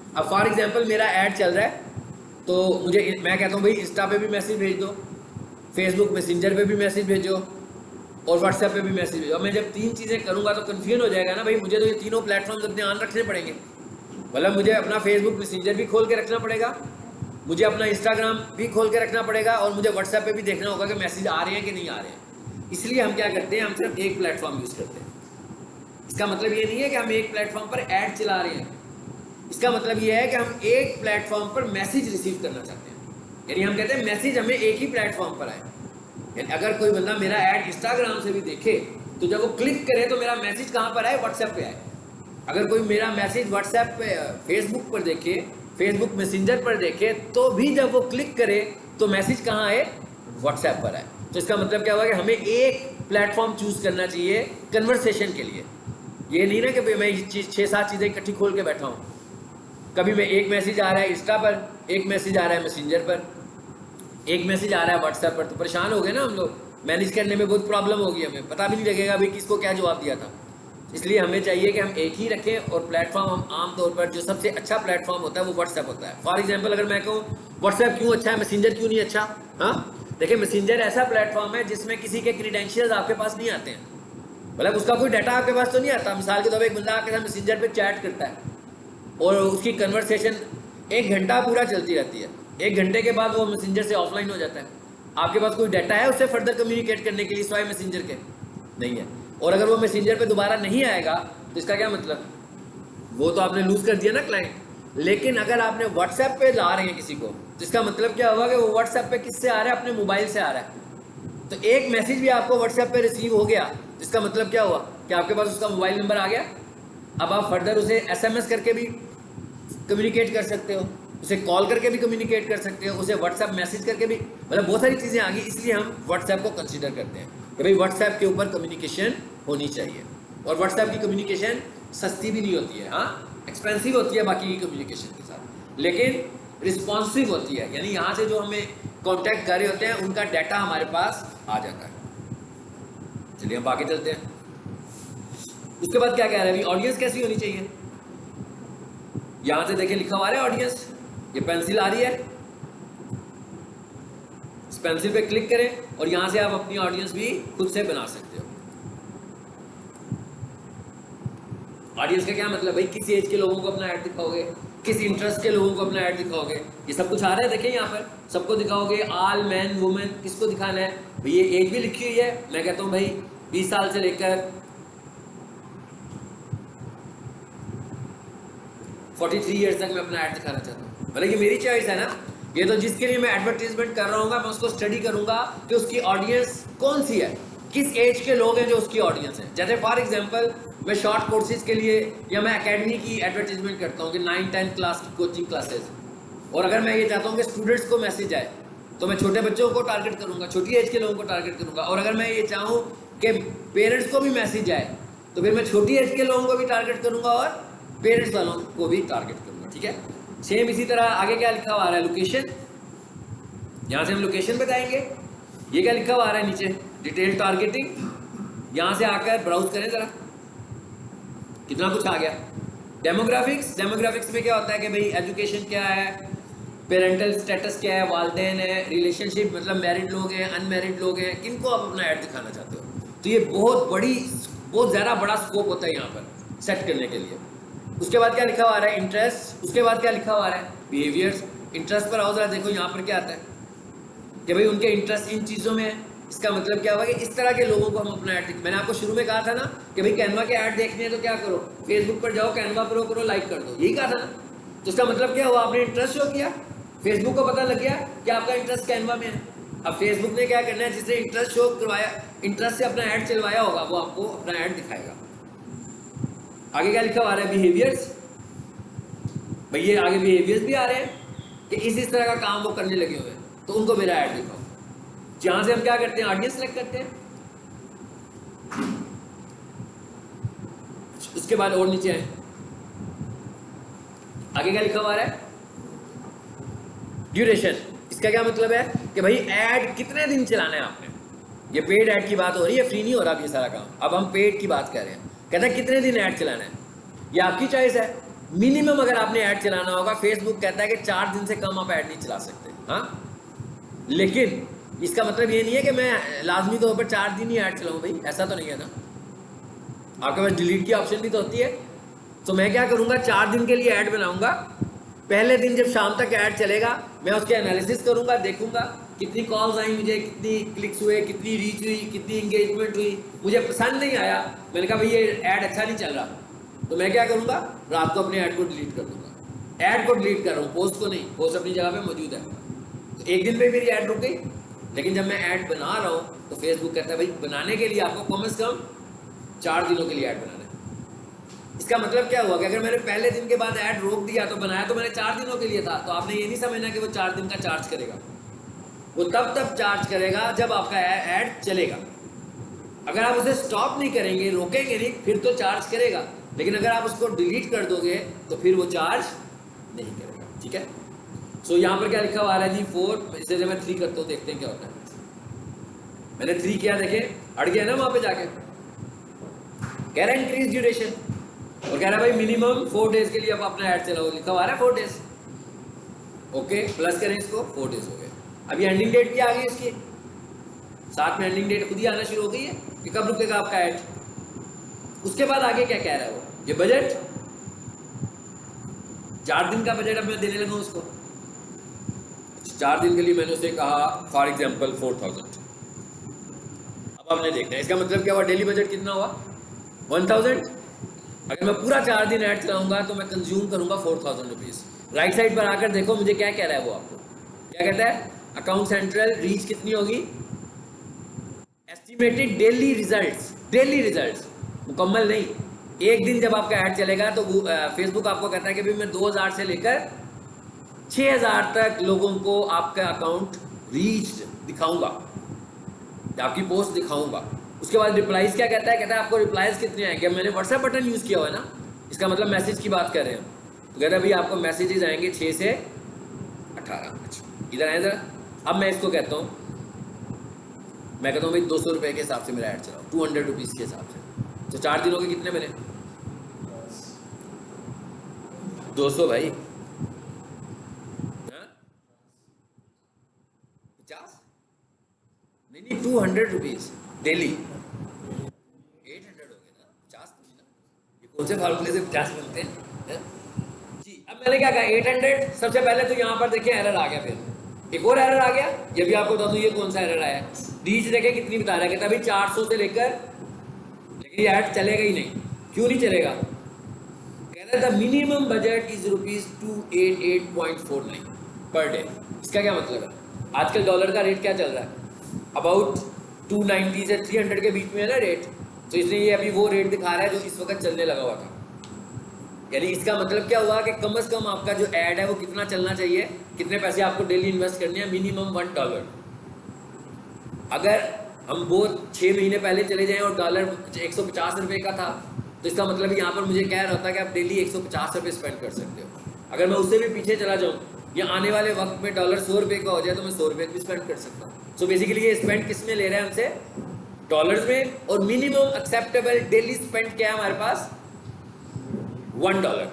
अब फॉर एग्जांपल मेरा ऐड चल रहा है तो मैं कहता हूँ भाई इंस्टा पे भी मैसेज भेज दो, फेसबुक मैसेंजर पे भी मैसेज भेजो, और व्हाट्सएप पे भी मैसेज भेजो। अब मैं जब 3 चीज़ें करूँगा तो कन्फ्यूजन हो जाएगा ना भाई, मुझे तो ये तीनों प्लेटफॉर्म अपने ऑन रखने पड़ेंगे। मतलब मुझे अपना फेसबुक मैसेंजर भी खोल के रखना पड़ेगा, मुझे अपना इंस्टाग्राम भी खोल के रखना पड़ेगा, और मुझे व्हाट्सएप पे भी देखना होगा कि मैसेज आ रहे हैं कि नहीं आ रहे हैं। इसलिए हम क्या करते हैं, हम सिर्फ एक प्लेटफॉर्म यूज़ करते हैं। इसका मतलब ये नहीं है कि हम एक प्लेटफॉर्म पर ऐड चला रहे हैं, इसका मतलब ये है कि हम एक प्लेटफॉर्म पर मैसेज रिसीव करना चाहते हैं। यानी हम कहते हैं मैसेज हमें एक ही प्लेटफॉर्म पर आए। यानी अगर कोई बंदा मेरा ऐड इंस्टाग्राम से भी देखे तो जब वो क्लिक करे तो मेरा मैसेज कहाँ पर आए, व्हाट्सएप पे आए। अगर कोई मेरा मैसेज व्हाट्सएप पे, फेसबुक पर देखे, फेसबुक मैसेंजर पर देखे, तो भी जब वो क्लिक करे तो मैसेज कहाँ आए, व्हाट्सएप पर आए। तो इसका मतलब क्या हुआ कि हमें एक प्लेटफॉर्म चूज करना चाहिए कन्वर्सेशन के लिए। ये नहीं ना कि मैं 6-7 चीज़ें इकट्ठी खोल के बैठा हूँ। कभी मैं एक मैसेज आ रहा है इंस्टा पर, एक मैसेज आ रहा है मैसेंजर पर, एक मैसेज आ रहा है व्हाट्सएप पर, तो परेशान हो गए ना हम लोग। मैनेज करने में बहुत प्रॉब्लम होगी, हमें पता भी नहीं लगेगा भाई किसको क्या जवाब दिया था। इसलिए हमें चाहिए कि हम एक ही रखें, और प्लेटफॉर्म हम आमतौर पर जो सबसे अच्छा प्लेटफॉर्म होता है वो व्हाट्सएप होता है। फॉर एग्जाम्पल अगर मैं कहूँ व्हाट्सएप क्यों अच्छा है, मैसेंजर क्यों नहीं अच्छा। हाँ देखिए, मैसेंजर ऐसा प्लेटफॉर्म है जिसमें किसी के क्रीडेंशियल्स आपके पास नहीं आते हैं, मतलब उसका कोई डाटा आपके पास तो नहीं आता। मिसाल के तौर पर एक बंदा आपके साथ मैसेंजर पर चैट करता है और उसकी कन्वर्सेशन 1 घंटा पूरा चलती रहती है, 1 घंटे के बाद वो मैसेंजर से ऑफलाइन हो जाता है। आपके पास कोई डाटा है उससे फर्दर कम्युनिकेट करने के लिए सिवाय मैसेंजर के? नहीं है। और अगर वो मैसेंजर पे दोबारा नहीं आएगा तो इसका क्या मतलब, वो तो आपने लूज कर दिया ना क्लाइंट। लेकिन अगर आपने व्हाट्सएप पे ला रहे हैं किसी को, तो इसका मतलब क्या होगा कि वो व्हाट्सएप पे किससे आ रहा है, अपने मोबाइल से आ रहा है। तो एक मैसेज भी आपको व्हाट्सएप पे रिसीव हो गया, तो इसका मतलब क्या हुआ कि आपके पास उसका मोबाइल नंबर आ गया। अब आप फर्दर उसे एसएमएस करके भी कम्युनिकेट कर सकते हो, उसे कॉल करके भी कम्युनिकेट कर सकते हो, उसे व्हाट्सएप मैसेज करके भी, मतलब बहुत सारी चीज़ें आ गई। इसलिए हम व्हाट्सएप को कंसीडर करते हैं कि भाई व्हाट्सएप के ऊपर कम्युनिकेशन होनी चाहिए। और व्हाट्सएप की कम्युनिकेशन सस्ती भी नहीं होती है, हाँ एक्सपेंसिव होती है बाकी की कम्युनिकेशन के साथ, लेकिन रिस्पॉन्सिव होती है। यानी यहाँ से जो हमें कॉन्टैक्ट कर रहे होते हैं उनका डाटा हमारे पास आ जाता है। चलिए हम आगे चलते हैं। उसके बाद क्या कह रहे हैं, ऑडियंस कैसी होनी चाहिए। यहां से देखिए लिखा हुआ है ऑडियंस, ये पेंसिल आ रही है, इस पेंसिल पे क्लिक करें और यहां से आप अपनी ऑडियंस भी खुद से बना सकते हो। ऑडियंस का क्या मतलब भाई, किस एज के लोगों को अपना ऐड दिखाओगे, किस इंटरेस्ट के लोगों को अपना ऐड दिखाओगे, ये सब कुछ आ रहा है। देखिए यहाँ पर सबको दिखाओगे, ऑल मैन वुमेन, किसको दिखाना है भाई। ये एज भी लिखी हुई है, मैं कहता हूँ भाई 20 साल से लेकर 43 ईयर्स तक मैं अपना ऐड दिखाना चाहता हूँ। मतलब ये मेरी चॉइस है ना, ये तो जिसके लिए मैं एडवर्टीजमेंट कर रहा हूँ मैं उसको स्टडी करूंगा कि उसकी ऑडियंस कौन सी है, किस एज के लोग हैं जो उसकी ऑडियंस है। जैसे फॉर एग्जांपल मैं शॉर्ट कोर्सेज के लिए या मैं एकेडमी की एडवर्टीजमेंट करता हूँ कि 9-10 क्लास की कोचिंग क्लासेस, और अगर मैं ये चाहता हूँ कि स्टूडेंट्स को मैसेज आए तो मैं छोटे बच्चों को टारगेट करूँगा, छोटी एज के लोगों को टारगेट करूँगा। और अगर मैं ये चाहूँ कि पेरेंट्स को भी मैसेज आए तो फिर मैं छोटी एज के लोगों को भी टारगेट करूँगा और पेरेंट्स वालों को भी टारगेट करूँगा। ठीक है, सेम इसी तरह आगे क्या लिखा हुआ आ रहा है, लोकेशन। यहाँ से हम लोकेशन बताएंगे। ये क्या लिखा हुआ आ रहा है नीचे, डिटेल टारगेटिंग। यहाँ से आकर ब्राउज करें ज़रा, कितना कुछ आ गया। डेमोग्राफिक्स, डेमोग्राफिक्स में क्या होता है कि भाई एजुकेशन क्या है, पेरेंटल स्टेटस क्या है, वालदेन है, रिलेशनशिप मतलब मैरिड लोग हैं, अनमैरिड लोग हैं, किनको आप अपना ऐड दिखाना चाहते हो। तो ये बहुत ज़्यादा बड़ा स्कोप होता है यहाँ पर सेट करने के लिए। उसके बाद क्या लिखा हुआ आ रहा है, इंटरेस्ट। उसके बाद क्या लिखा हुआ आ रहा है, बिहेवियर्स। इंटरेस्ट पर आओ जरा, देखो यहाँ पर क्या आता है कि भाई उनके इंटरेस्ट इन चीज़ों में है। इसका मतलब क्या हुआ कि इस तरह के लोगों को हम अपना ऐड, मैंने आपको शुरू में कहा था ना कि भाई कैनवा के ऐड देखने हैं तो क्या करो, फेसबुक पर जाओ, कैनवा पर करो, लाइक कर दो, यही कहा था ना। तो इसका मतलब क्या हुआ, आपने इंटरेस्ट शो किया, फेसबुक को पता लग गया कि आपका इंटरेस्ट कैनवा में है। अब फेसबुक ने क्या करना है, जिसने इंटरेस्ट शो करवाया, इंटरेस्ट से अपना ऐड चलवाया होगा, वो आपको अपना ऐड दिखाएगा। आगे क्या लिखा हुआ आ रहा है, बिहेवियर्स। भाई ये आगे बिहेवियर्स भी आ रहे हैं कि इस तरह का काम वो करने लगे हुए हैं, तो उनको मेरा ऐड दिखाओ। जहां से हम क्या करते हैं, ऑडियंस सेलेक्ट करते हैं। उसके बाद और नीचे है, आगे क्या लिखा हुआ है, ड्यूरेशन। इसका क्या मतलब है कि भाई ऐड कितने दिन चलाना है आपने। ये पेड ऐड की बात हो रही है, फ्री नहीं हो रहा ये सारा काम। अब हम पेड की बात कर रहे हैं, कहते हैं कितने दिन ऐड चलाना है, ये आपकी चॉइस है। मिनिमम अगर आपने ऐड चलाना होगा, फेसबुक कहता है कि 4 दिन से कम आप ऐड नहीं चला सकते। हाँ, लेकिन इसका मतलब ये नहीं है कि मैं लाजमी तौर पर 4 दिन ही ऐड चलाऊं भाई, ऐसा तो नहीं है ना। आपके पास डिलीट की ऑप्शन भी तो होती है। तो मैं क्या करूंगा, 4 दिन के लिए ऐड बनाऊंगा। पहले दिन जब शाम तक ऐड चलेगा मैं उसके एनालिसिस करूंगा, देखूंगा कितनी कॉल्स आई मुझे, कितनी क्लिक्स हुए, कितनी रीच हुई, कितनी इंगेजमेंट हुई। मुझे पसंद नहीं आया, मैंने कहा भाई ये ऐड अच्छा नहीं चल रहा, तो मैं क्या करूंगा, रात को अपने ऐड को डिलीट कर दूंगा। ऐड को डिलीट कर रहा हूँ, पोस्ट को नहीं, पोस्ट अपनी जगह पे मौजूद है। तो एक दिन में मेरी ऐड रुक गई, लेकिन जब मैं ऐड बना रहा हूँ तो फेसबुक कहता है भाई बनाने के लिए आपको कम से कम 4 दिनों के लिए ऐड बनाना है। इसका मतलब क्या हुआ कि अगर मैंने पहले दिन के बाद ऐड रोक दिया तो बनाया तो मैंने 4 दिनों के लिए था, तो आपने ये नहीं समझना कि वो 4 दिन का चार्ज करेगा। वो तब चार्ज करेगा जब आपका ऐड चलेगा। अगर आप उसे स्टॉप नहीं करेंगे, रोकेंगे नहीं, फिर तो चार्ज करेगा, लेकिन अगर आप उसको डिलीट कर दोगे तो फिर वो चार्ज नहीं करेगा। ठीक है। सो यहाँ पर क्या लिखा हुआ आ रहा है जी 4, इसे जब मैं 3 करता हूँ देखते हैं क्या होता है। मैंने 3 किया, देखे अड़ गया ना वहां पे जाके, कह रहा है इंक्रीज ड्यूरेशन, और कह रहा है भाई मिनिमम 4 डेज के लिए आप अपना ऐड चलाओ, लिखा हुआ आ रहा है 4 डेज। ओके, प्लस करें इसको, 4 डेज हो गए। अभी एंडिंग डेट भी आ गई इसकी, साथ में एंडिंग डेट खुद ही आना शुरू हो गई है कि कब रुकेगा आपका ऐड। उसके बाद आगे क्या कह रहा है वो, ये बजट 4 दिन का बजट अब मैं देने लगा उसको। 4 दिन के लिए मैंने उसे कहा फॉर एग्जाम्पल 4000। अब आपने देखना है इसका मतलब क्या हुआ, डेली बजट कितना हुआ 1000। अगर मैं पूरा 4 दिन ऐड चलाऊंगा तो मैं कंज्यूम करूंगा 4000 रुपीज। राइट साइड पर आकर देखो मुझे क्या कह रहा है वो, आपको क्या कहता है, अकाउंट सेंट्रल रीच कितनी होगी, estimated daily results, daily results मुकम्मल नहीं। एक दिन जब आपका ऐड चलेगा तो फेसबुक आपको कहता है कि भाई मैं 2000 से लेकर 6000 तक लोगों को आपका अकाउंट रीच दिखाऊंगा, आपकी पोस्ट दिखाऊंगा। उसके बाद रिप्लाईज क्या कहता है, कहता है आपको रिप्लाईज कितने आएंगे। मैंने व्हाट्सएप बटन यूज किया हुआ है ना, इसका मतलब मैसेज की बात कर रहे हैं, तो कहता है भाई आपको मैसेजेस आएंगे 6 से 18। इधर आए जरा। अब मैं इसको कहता हूँ, मैं कहता हूँ भाई 200 रुपये के हिसाब से मेरा ऐड चलाओ, 200 रुपीज़ के हिसाब से। तो 4 दिनों के कितने बने, 200 भाई, 50 नहीं 200 रुपीज़ डेली, 800 हो गए ना, 50 नहीं ना, ये कौन से फार्मूले से 50 बनते हैं जी। अब मैंने क्या कहा 800। सबसे पहले तो यहाँ पर देखिए एरर आ गया, फिर एक और एरर आ गया, ये भी आपको बता दूं ये कौन सा एरर आया। रीच देखे कितनी बता रहा है, कहता भाई 400 से लेकर, लेकिन ये ऐड चलेगा ही नहीं। क्यों नहीं चलेगा, कहता है the minimum budget is ₹288.49 per day. इसका क्या मतलब है, आजकल डॉलर का रेट क्या चल रहा है, अबाउट 290 से 300 के बीच में है ना रेट, तो इसलिए ये अभी वो रेट दिखा रहा है जो इस वक्त चलने लगा हुआ था। यानी इसका मतलब क्या हुआ कि कम से कम आपका जो ऐड है वो कितना चलना चाहिए, कितने पैसे आपको डेली इन्वेस्ट करने हैं, मिनिमम $1। अगर हम वो 6 महीने पहले चले जाएं और डॉलर 150 रुपये का था, तो इसका मतलब यहाँ पर मुझे कह रहा होता है कि आप डेली 150 रुपये स्पेंड कर सकते हो। अगर मैं उससे भी पीछे चला जाऊँ या आने वाले वक्त में डॉलर 100 रुपये का हो जाए तो मैं 100 रुपये भी स्पेंड कर सकता हूँ। सो बेसिकली ये स्पेंड किस में ले रहे हैं हमसे, डॉलर्स में, और मिनिमम एक्सेप्टेबल डेली स्पेंड क्या है हमारे पास, $1।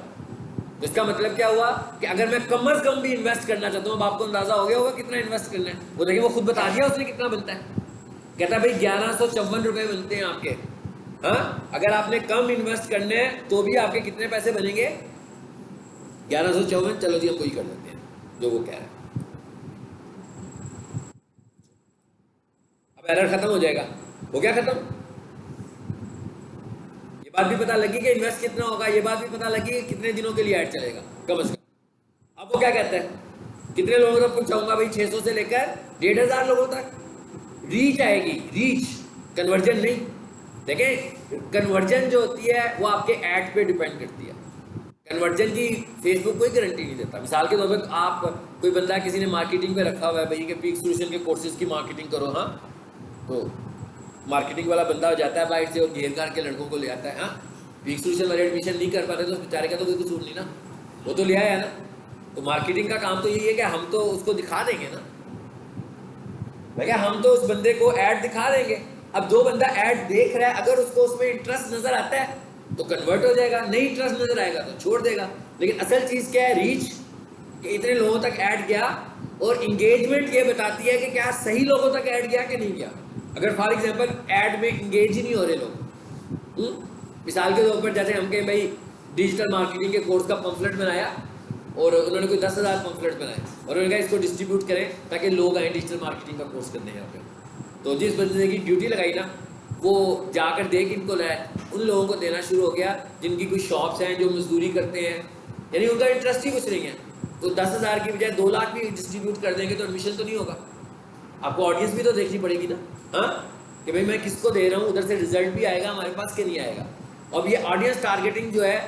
तो इसका मतलब क्या हुआ कि अगर मैं कम से कम भी इन्वेस्ट करना चाहता हूँ, अब आपको अंदाजा हो गया होगा कितना इन्वेस्ट करना है। वो देखिए वो खुद बता दिया उसने कितना बनता है, कहता है भाई 1154 रुपये बनते हैं आपके। हाँ, अगर आपने कम इन्वेस्ट करने हैं तो भी आपके कितने पैसे बनेंगे, 1154। चलो जी हम वही कर लेते हैं जो वो कह रहा है। अब एरर खत्म हो जाएगा, हो गया खत्म। ये बात भी पता लगी कि इन्वेस्ट कितना होगा, ये बात भी पता लगी कि कितने दिनों के लिए ऐड चलेगा कम से कम। अब वो क्या कहता है, कितने लोगों तक पहुंचाऊंगा भाई, 600 से लेकर 1500 लोगों तक रीच आएगी, रीच, कन्वर्जन नहीं। देखें कन्वर्जन जो होती है वो आपके ऐड पे डिपेंड करती है। कन्वर्जन की फेसबुक कोई गारंटी नहीं देता। मिसाल के तौर पर आप, कोई बंदा किसी ने मार्केटिंग पे रखा हुआ है भाई कि पीक सॉल्यूशन के कोर्सेज की मार्केटिंग करो, हाँ, तो मार्केटिंग वाला बंदा हो जाता है बाइट से और घेर घार के लड़कों को ले आता है। हाँ, पीक सॉल्यूशन वाले एडमिशन नहीं कर पाते तो बेचारे का तो कोई कसूर नहीं ना, वो तो ले आया ना। तो मार्केटिंग का काम तो यही है कि हम तो उसको दिखा देंगे ना, भैया हम तो उस बंदे को ऐड दिखा देंगे। अब जो बंदा ऐड देख रहा है अगर उसको उसमें इंटरेस्ट नजर आता है तो कन्वर्ट हो जाएगा, नहीं इंटरेस्ट नजर आएगा तो छोड़ देगा। लेकिन असल चीज क्या है, रीच, कि इतने लोगों तक ऐड गया और इंगेजमेंट ये बताती है कि क्या सही लोगों तक ऐड गया कि नहीं गया। अगर फॉर एग्जांपल ऐड में इंगेज ही नहीं हो रहे लोग, मिसाल के तौर पर जैसे हम कहें भाई डिजिटल मार्केटिंग के कोर्स का पम्फलेट बनाया और उन्होंने कोई 10,000 पम्फलेट बनाए और उन्होंने कहा इसको डिस्ट्रीब्यूट करें ताकि लोग आए डिजिटल मार्केटिंग का कोर्स करने यहाँ पे। तो जिस बंदे की ड्यूटी लगाई ना वो जाकर देख इनको लाए, उन लोगों को देना शुरू हो गया जिनकी कोई शॉप्स हैं, जो मजदूरी करते हैं, यानी उनका इंटरेस्ट ही कुछ नहीं है। तो 10,000 की बजाय 2 लाख भी डिस्ट्रीब्यूट कर देंगे तो एडमिशन तो नहीं होगा। आपको ऑडियंस भी तो देखनी पड़ेगी ना, हाँ, कि भाई मैं किसको दे रहा हूँ, उधर से रिजल्ट भी आएगा हमारे पास कि नहीं आएगा। अब ये ऑडियंस टारगेटिंग जो है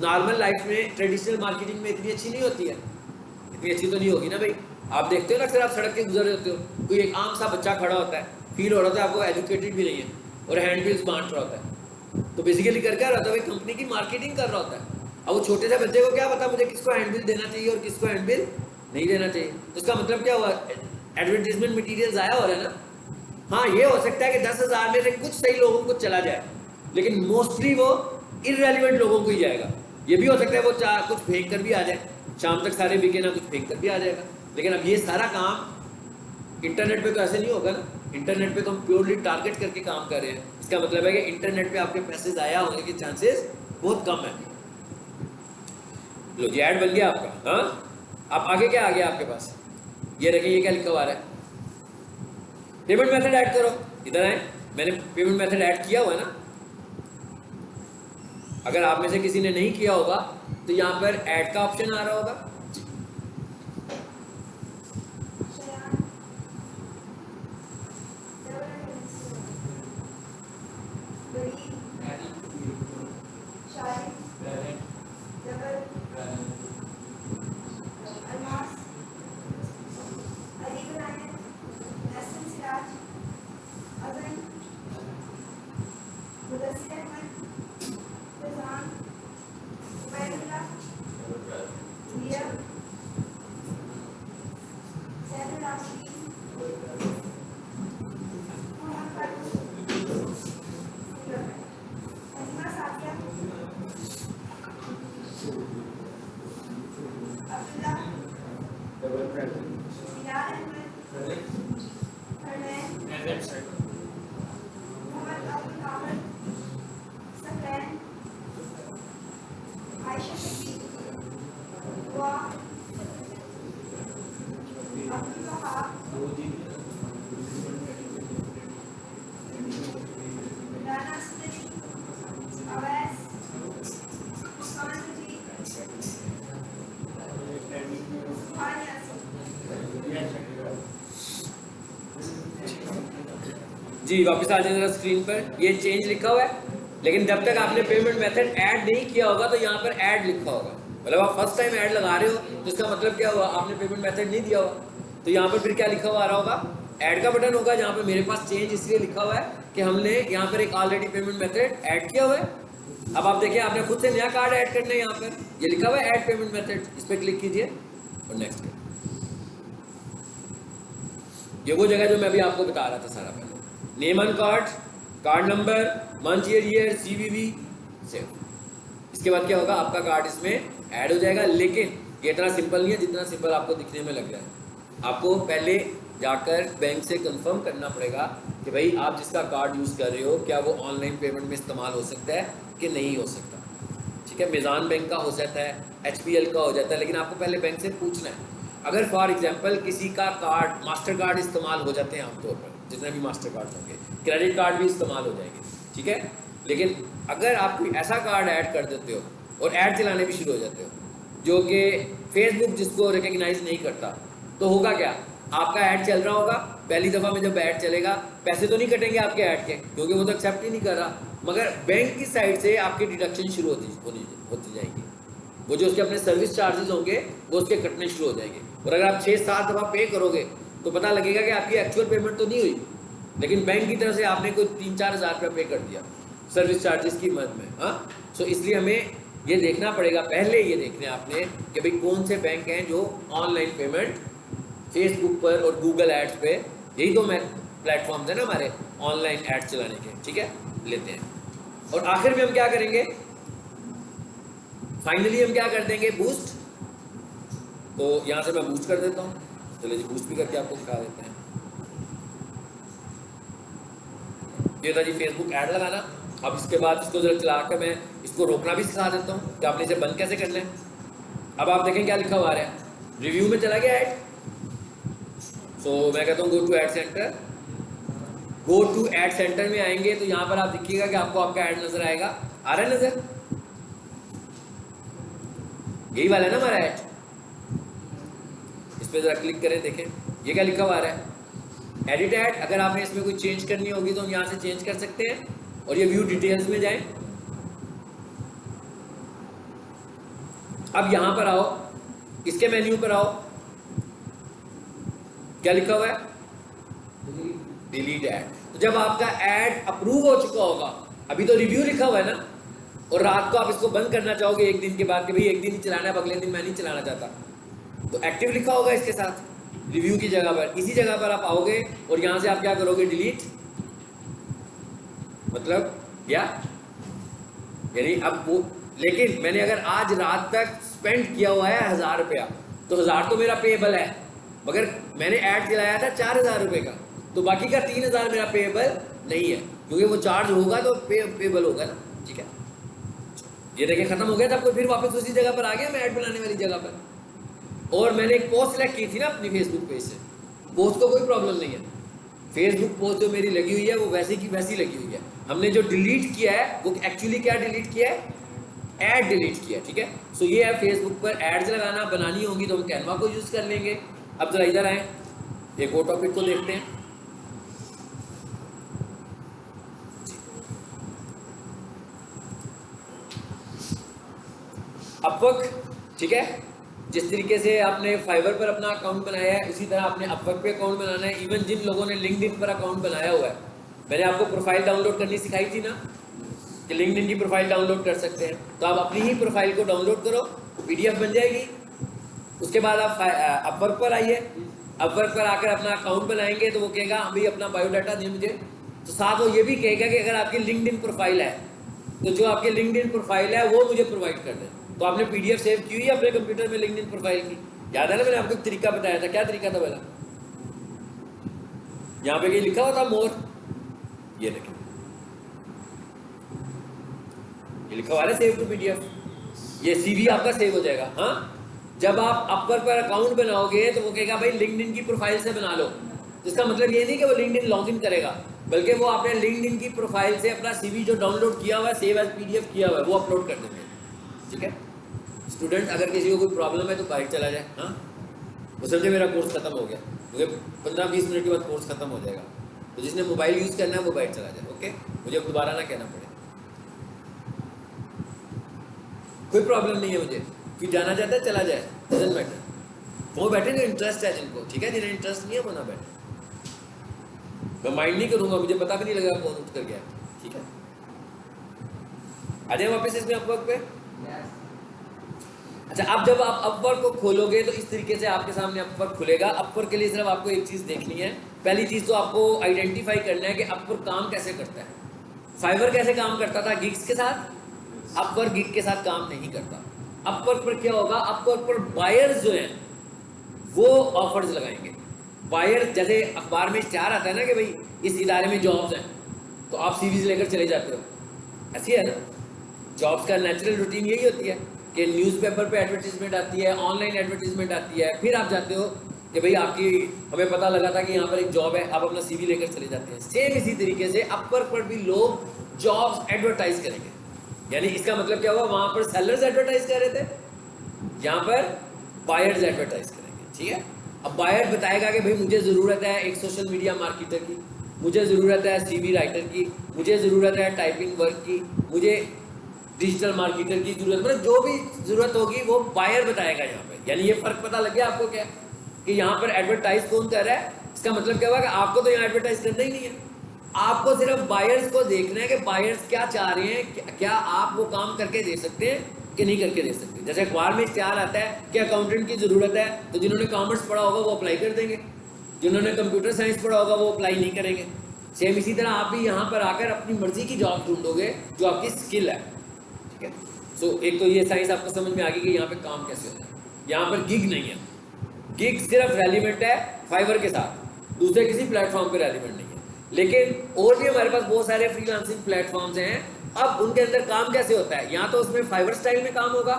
नॉर्मल लाइफ में ट्रेडिशनल मार्केटिंग में इतनी अच्छी नहीं होती है, इतनी अच्छी तो नहीं होगी ना भाई। आप देखते हो ना, अक्सर आप सड़क के गुजर रहे होते हो, कोई एक आम सा बच्चा खड़ा होता है, फील हो रहा था आपको एजुकेटेड भी नहीं है और हैंडबिल्स बांट रहा होता है, तो बेसिकली कर क्या रहा था भाई, कंपनी की मार्केटिंग कर रहा होता है। अब वो छोटे से बच्चे को क्या पता मुझे किसको हैंडबिल देना चाहिए और किसको हैंडबिल नहीं देना चाहिए। तो इसका मतलब क्या हुआ, एडवर्टीजमेंट मटीरियल ज़ाया हो रहा है ना। हाँ, ये हो सकता है कि 10,000 में से कुछ सही लोगों को चला जाए, लेकिन मोस्टली वो इररेलेवेंट लोगों को ही जाएगा। ये भी हो सकता है वो कुछ फेंक कर भी आ जाए, शाम तक सारे बिके ना, कुछ फेंक कर भी आ जाएगा। लेकिन अब ये सारा काम इंटरनेट पे तो ऐसे नहीं होगा ना। इंटरनेट पे तो हम प्योरली टारगेट करके काम कर रहे हैं। इसका मतलब है कि इंटरनेट पे आपके पैसे ज़ाया होने के चांसेस बहुत कम है। लो जी, ऐड बन गया आपका। हाँ, अब आगे क्या आ गया आपके पास, ये रखिए, ये क्या लिखा हुआ है, पेमेंट मेथड ऐड करो। इधर आए, मैंने पेमेंट मेथड ऐड किया हुआ है ना। अगर आप में से किसी ने नहीं किया होगा तो यहाँ पर ऐड का ऑप्शन आ रहा होगा। जी वापस आ जाए स्क्रीन पर, ये चेंज लिखा हुआ है, लेकिन जब तक आपने पेमेंट मेथड ऐड नहीं किया होगा तो यहाँ पर ऐड लिखा होगा। मतलब आप फर्स्ट टाइम ऐड लगा रहे हो तो इसका मतलब क्या हुआ, आपने पेमेंट मेथड नहीं दिया होगा। तो यहाँ पर फिर क्या लिखा हुआ आ रहा होगा, ऐड का बटन होगा, जहाँ पर मेरे पास चेंज इसलिए लिखा हुआ है कि हमने यहाँ पर एक ऑलरेडी पेमेंट मेथड ऐड किया हुआ है। अब आप देखिए, आपने खुद से नया कार्ड ऐड करना है, यहाँ पर ये लिखा हुआ है ऐड पेमेंट मेथड, इस पर क्लिक कीजिए और नेक्स्ट। ये वो जगह जो मैं अभी आपको बता रहा था सारा, पहले name on card, card number, month year, CVV, save. इसके बाद क्या होगा, आपका कार्ड इसमें ऐड हो जाएगा। लेकिन ये इतना सिंपल नहीं है जितना सिंपल आपको दिखने में लग रहा है। आपको पहले जाकर बैंक से कंफर्म करना पड़ेगा कि भाई आप जिसका कार्ड यूज़ कर रहे हो क्या वो ऑनलाइन पेमेंट में इस्तेमाल हो सकता है कि नहीं हो सकता। ठीक है, मिज़ान बैंक का हो जाता है, HPL का हो जाता है, लेकिन आपको पहले बैंक से पूछना है। अगर फॉर एग्जांपल किसी का कार्ड, मास्टर कार्ड इस्तेमाल हो जाते हैं आमतौर पर, जितने भी मास्टर कार्ड होंगे, क्रेडिट कार्ड भी इस्तेमाल हो जाएंगे, ठीक है। लेकिन अगर आप कोई ऐसा कार्ड ऐड कर देते हो और ऐड चलाने भी शुरू हो जाते हो जो कि फेसबुक जिसको रिकग्नाइज नहीं करता, तो होगा क्या, आपका ऐड चल रहा होगा, पहली दफ़ा में जब ऐड चलेगा पैसे तो नहीं कटेंगे आपके ऐड के, क्योंकि वो तो एक्सेप्ट ही नहीं कर रहा, मगर बैंक की साइड से आपकी डिडक्शन शुरू होती जाएगी। वो जो उसके अपने सर्विस चार्जेस होंगे वो उसके कटने शुरू हो जाएंगे। और अगर आप 6-7 दफ़ा पे करोगे तो पता लगेगा कि आपकी एक्चुअल पेमेंट तो नहीं हुई, लेकिन बैंक की तरफ से आपने कोई 3-4 हज़ार रुपये पे कर दिया सर्विस चार्जेस की मद में। हाँ, सो इसलिए हमें ये देखना पड़ेगा, पहले ये देखना है आपने कि भाई कौन से बैंक हैं जो ऑनलाइन पेमेंट फेसबुक पर और गूगल एड्स पे, यही तो प्लेटफॉर्म्स हैं ना हमारे ऑनलाइन एड चलाने के, ठीक है, लेते हैं। और आखिर में हम क्या करेंगे, फाइनली हम क्या कर देंगे, बूस्ट। तो यहाँ से मैं बूस्ट कर देता हूँ। चलिए जी बूस्ट भी करके आपको दिखा देते हैं। ये था जी फेसबुक ऐड लगाना। अब इसके बाद इसको जरा चला कर मैं इसको रोकना भी सिखा देता हूँ कि आपने इसे बंद कैसे करना है। अब आप देखें क्या लिखा हुआ आ रहा है, रिव्यू में चला गया ऐड। सो मैं कहता हूँ go to ad centre. Go to ad centre में आएंगे तो यहाँ पर आप देखिएगा कि आपको आपका ऐड नजर आएगा। आ रहा है नजर? यही वाला है ना हमारा ऐड। इस पर जरा क्लिक करें, देखें ये क्या लिखा हुआ आ रहा है, एडिट ऐड। अगर आपने इसमें कोई चेंज करनी होगी तो हम यहाँ से चेंज कर सकते हैं। और ये व्यू डिटेल्स में जाएं। अब यहां पर आओ, इसके मेन्यू पर आओ, क्या लिखा हुआ है, डिलीट ऐड। तो जब आपका ऐड अप्रूव हो चुका होगा, अभी तो रिव्यू लिखा हुआ है ना, और रात को आप इसको बंद करना चाहोगे एक दिन के बाद कि भाई एक दिन ही चलाना है, अगले दिन मैं नहीं चलाना चाहता, तो एक्टिव लिखा होगा इसके साथ रिव्यू की जगह पर। इसी जगह पर आप आओगे और यहां से आप क्या करोगे, डिलीट, मतलब यानी अब वो, लेकिन मैंने अगर आज रात तक स्पेंड किया हुआ है 1000 रुपया, तो 1000 तो मेरा पेएबल है, मगर मैंने ऐड चलाया था 4000 रुपये का, तो बाकी का 3000 मेरा पेएबल नहीं है, क्योंकि वो चार्ज होगा तो पेएबल होगा ना। ठीक है, ये देखिए खत्म हो गया था। आपको फिर वापस उसी जगह पर आ गया मैं ऐड बनाने वाली जगह पर। और मैंने एक पोस्ट सेलेक्ट की थी ना अपनी फेसबुक पेज से, पोस्ट को कोई प्रॉब्लम नहीं है, फेसबुक पोस्ट जो मेरी लगी हुई है वो वैसी की वैसी लगी हुई है। हमने जो डिलीट किया है वो एक्चुअली क्या डिलीट किया है, ऐड डिलीट किया। ठीक है, सो ये है फेसबुक पर एड्स लगाना। बनानी होगी तो हम कैनवा को यूज कर लेंगे। अब जरा इधर आए, एक और टॉपिक को देखते हैं। अपवर्क, ठीक है, जिस तरीके से आपने फाइवर पर अपना अकाउंट बनाया है उसी तरह आपने अपवर्क पे अकाउंट बनाना है। इवन जिन लोगों ने लिंक्डइन पर अकाउंट बनाया हुआ है, मैंने आपको प्रोफाइल डाउनलोड करनी सिखाई थी ना, कि लिंक्डइन की प्रोफाइल डाउनलोड कर सकते हैं। तो आप अपनी ही प्रोफाइल को डाउनलोड करो, पीडीएफ बन जाएगी। उसके बाद आप अपवर्क पर आइए, अपवर्क पर आकर अपना अकाउंट बनाएंगे तो वो कहेगा अभी अपना बायोडाटा दिए मुझे, तो साथ वो ये भी कहेगा कि अगर आपकी लिंक्डइन प्रोफाइल है तो जो आपकी लिंक्डइन प्रोफाइल है वो मुझे प्रोवाइड कर दें। तो आपने पीडीएफ सेव की हुई है अपने कंप्यूटर में लिंक्डइन प्रोफाइल की, याद है ना, मैंने आपको एक तरीका बताया था। क्या तरीका था पहला, यहाँ पे कहीं लिखा हुआ था मोर, ये देखिए ये लिखा हुआ है सेव टू पीडीएफ, ये सीवी आपका सेव हो जाएगा। हाँ, जब आप अपवर्क पर अकाउंट बनाओगे तो वो कहेगा भाई लिंक्डइन की प्रोफाइल से बना लो। तो इसका मतलब ये नहीं कि वो लिंक्डइन लॉगिन करेगा, बल्कि वो आपने लिंक्डइन की प्रोफाइल से अपना सीवी जो डाउनलोड किया हुआ है, सेव एज पीडीएफ किया हुआ है, वो अपलोड कर देंगे। ठीक है, स्टूडेंट अगर किसी को कोई प्रॉब्लम है तो बाहर चला जाए। हाँ, वो समझे मेरा कोर्स खत्म हो गया, क्योंकि 15-20 मिनट के बाद कोर्स खत्म हो जाएगा। तो जिसने मोबाइल यूज़ करना है वो बाहर चला जाए। ओके, मुझे दोबारा ना कहना पड़े, कोई प्रॉब्लम नहीं है मुझे, कि जाना चाहता है चला जाए, डजंट मैटर। वो बैठे जो इंटरेस्ट है जिनको, ठीक है, जिन्हें इंटरेस्ट नहीं है वो ना बैठे। मैं माइंड नहीं करूंगा, मुझे पता भी नहीं लगा कौन उठ कर गया। ठीक है, आ जाए वापस इसमें अपवर्क पे। अच्छा, अब जब आप अपवर्क को खोलोगे तो इस तरीके से आपके सामने अपवर्क खुलेगा। अपवर्क के लिए सिर्फ आपको एक चीज़ देखनी है। पहली चीज़ तो आपको आइडेंटिफाई करना है कि अपवर्क काम कैसे करता है। फाइवर कैसे काम करता था गिग्स के साथ, अपवर्क गिग के साथ काम नहीं करता। अपवर्क पर क्या होगा, अपवर्क पर बायर्स जो हैं वो ऑफर्स लगाएंगे। बायर, जैसे अखबार में इश्तिहार आता है ना कि भाई इस इदारे में जॉब्स हैं, तो आप सीरीज लेकर चले जाते हो, ऐसी है ना। जॉब्स का नेचुरल रूटीन यही होती है कि न्यूज़पेपर पे एडवर्टीजमेंट आती है, ऑनलाइन एडवर्टीजमेंट आती है, फिर आप जाते हो कि भाई आपकी, हमें पता लगा था कि यहाँ पर एक जॉब है, आप अपना सीवी लेकर चले जाते हैं। सेम इसी तरीके से अपवर्क पर भी लोग जॉब्स एडवर्टाइज करेंगे। यानी इसका मतलब क्या हुआ, वहाँ पर सेलर्स एडवर्टाइज कर रहे थे, यहाँ पर बायर्स एडवर्टाइज करेंगे। ठीक है, अब बायर बताएगा कि भाई मुझे ज़रूरत है एक सोशल मीडिया मार्केटर की, मुझे ज़रूरत है सीवी राइटर की, मुझे ज़रूरत है टाइपिंग वर्क की, मुझे डिजिटल मार्केटर की जरूरत, मतलब जो भी जरूरत होगी वो बायर बताएगा यहाँ पे। यानी ये फर्क पता लग गया आपको क्या, कि यहाँ पर एडवर्टाइज कौन कर रहा है। इसका मतलब क्या हुआ कि आपको तो यहाँ एडवर्टाइज करना ही नहीं है, आपको सिर्फ बायर्स को देखना है कि बायर्स क्या चाह रहे हैं, क्या आप वो काम करके दे सकते हैं कि नहीं करके दे सकते। जैसे अखबार में इश्तिहार आता है कि अकाउंटेंट की ज़रूरत है, तो जिन्होंने कॉमर्स पढ़ा होगा वो अप्लाई कर देंगे, जिन्होंने कंप्यूटर साइंस पढ़ा होगा वो अप्लाई नहीं करेंगे। सेम इसी तरह आप भी यहाँ पर आकर अपनी मर्जी की जॉब ढूंढोगे जो आपकी स्किल है। ठीक है, सो एक तो ये साइंस आपको समझ में आ गई कि यहाँ पे काम कैसे होता है। यहाँ पर गिग नहीं है, गिग सिर्फ रेलिवेंट है फाइवर के साथ, दूसरे किसी प्लेटफॉर्म पे रेलिवेंट नहीं है। लेकिन और भी हमारे पास बहुत सारे फ्रीलांसिंग प्लेटफॉर्म्स हैं। अब उनके अंदर काम कैसे होता है, या तो उसमें फाइवर स्टाइल में काम होगा,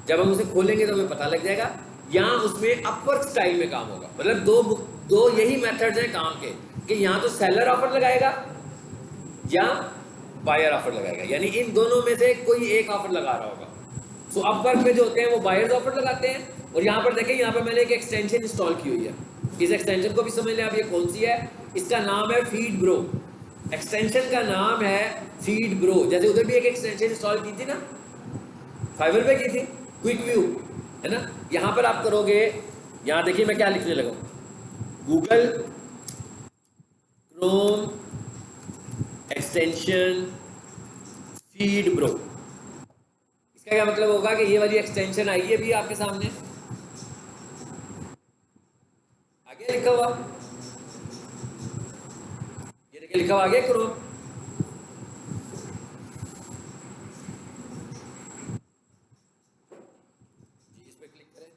जब हम उसे खोलेंगे तो हमें पता लग जाएगा, या उसमें अपवर्क स्टाइल में काम होगा। मतलब दो यही मेथड्स हैं काम के, कि यहाँ तो सेलर ऑफर लगाएगा या बायर ऑफर लगाएगा, यानी इन दोनों में से कोई एक ऑफर लगा रहा होगा। सो अपवर्क में जो होते हैं वो बायर्स ऑफर लगाते हैं। और यहाँ पर देखें, यहाँ पर मैंने एक एक्सटेंशन इंस्टॉल की हुई है। इस एक्सटेंशन को भी समझ लें आप, ये कौन सी है। इसका नाम है फीड ब्रो। एक्सटेंशन का नाम है फीड ब्रो। जैसे उधर भी एक एक्सटेंशन इंस्टॉल की थी ना, फाइवर पे की थी, क्विक व्यू, है ना। यहाँ पर आप करोगे, यहाँ देखिए मैं क्या लिखने लगा, Google Chrome extension feed bro. इसका क्या मतलब होगा कि ये वाली एक्सटेंशन आई है भी आपके सामने, आगे लिखा हुआ, ये देखिए लिखा हुआ आगे क्रोम। इस पे क्लिक करें,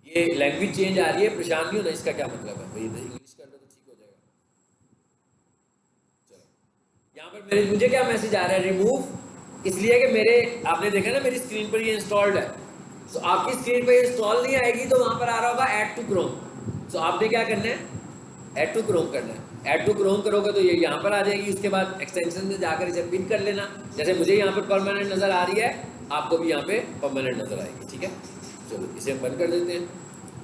ये लैंग्वेज चेंज आ रही है, परेशान नहीं होना। इसका क्या मतलब है भाई, इंग्लिश कर लो तो ठीक हो जाएगा। चलो, यहाँ पर मुझे क्या मैसेज आ रहा है, रिमूव, इसलिए कि मेरे, आपने देखा ना मेरी स्क्रीन पर ये इंस्टॉल्ड है। तो आपकी स्क्रीन पर इंस्टॉल नहीं आएगी तो वहां पर आ रहा होगा ऐड टू क्रोम। तो आपने क्या करना है, ऐड टू क्रोम करना है। ऐड टू क्रोम करोगे तो ये यहाँ पर आ जाएगी। उसके बाद एक्सटेंशन में जाकर इसे पिन कर लेना। जैसे मुझे यहाँ पर परमानेंट नजर आ रही है, आपको भी यहाँ पे परमानेंट नजर आएगी। ठीक है, चलो इसे हम बंद कर देते हैं।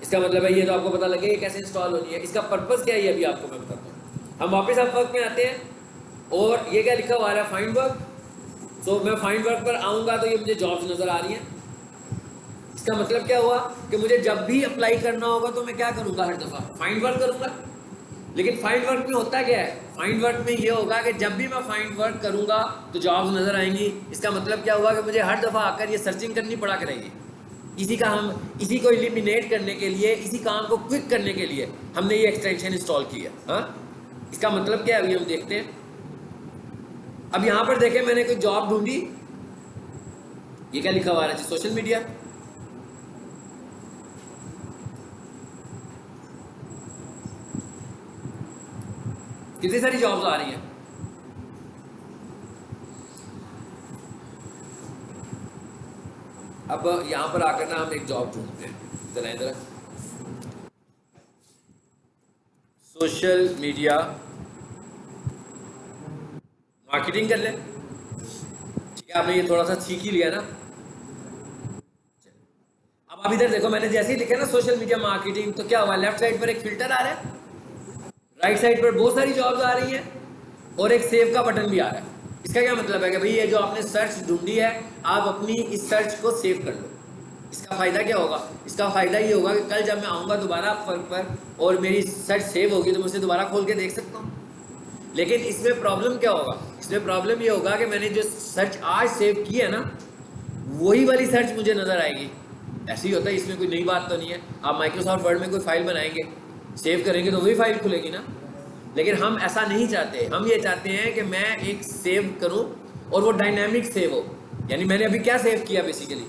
इसका मतलब है ये तो आपको पता लगे ये कैसे इंस्टॉल होनी है। इसका पर्पस क्या है ये अभी आपको मैं बताता हूँ। हम वापस अपवर्क में आते हैं और ये क्या लिखा हुआ है, फाइंड वर्क। सो मैं फाइंड वर्क पर आऊँगा तो ये मुझे जॉब्स नजर आ रही हैं। इसका मतलब क्या हुआ कि मुझे जब भी अप्लाई करना होगा तो मैं क्या करूँगा, हर दफ़ा फाइंड वर्क करूँगा। लेकिन फाइंड वर्क में होता क्या है, फाइंड वर्क में ये होगा कि जब भी मैं फाइंड वर्क करूँगा तो जॉब्स नज़र आएंगी। इसका मतलब क्या हुआ कि मुझे हर दफ़ा आकर ये सर्चिंग करनी पड़ा करेगी। इसी को एलिमिनेट करने के लिए, इसी काम को क्विक करने के लिए हमने ये एक्सटेंशन इंस्टॉल की है। हाँ, इसका मतलब क्या है अभी हम देखते हैं। अब यहाँ पर देखें, मैंने कोई जॉब ढूंढी, ये क्या लिखा हुआ है जी, सोशल मीडिया। कितनी सारी जॉब्स आ रही हैं। अब यहां पर आकर ना हम एक जॉब ढूंढते हैं। जरा इधर सोशल मीडिया मार्केटिंग कर ले। ठीक है, आपने ये थोड़ा सा सीख ही लिया ना। अब आप इधर देखो, मैंने जैसे ही लिखा ना सोशल मीडिया मार्केटिंग, तो क्या हुआ, लेफ्ट साइड पर एक फिल्टर आ रहा है, राइट साइड पर बहुत सारी जॉब्स आ रही हैं और एक सेव का बटन भी आ रहा है। इसका क्या मतलब है कि भाई ये जो आपने सर्च ढूंढी है, आप अपनी इस सर्च को सेव कर लो। इसका फ़ायदा क्या होगा, इसका फ़ायदा ये होगा कि कल जब मैं आऊँगा दोबारा अपवर्क पर और मेरी सर्च सेव होगी तो मैं उसे दोबारा खोल के देख सकता हूँ। लेकिन इसमें प्रॉब्लम क्या होगा, इसमें प्रॉब्लम ये होगा कि मैंने जो सर्च आज सेव की है ना, वही वाली सर्च मुझे नज़र आएगी। ऐसे ही होता है, इसमें कोई नई बात तो नहीं है। आप माइक्रोसॉफ्ट वर्ड में कोई फाइल बनाएंगे, सेव करेंगे तो वही फाइल खुलेगी ना। लेकिन हम ऐसा नहीं चाहते। हम ये चाहते हैं कि मैं एक सेव करूं और वो डायनामिक सेव हो। यानी मैंने अभी क्या सेव किया, बेसिकली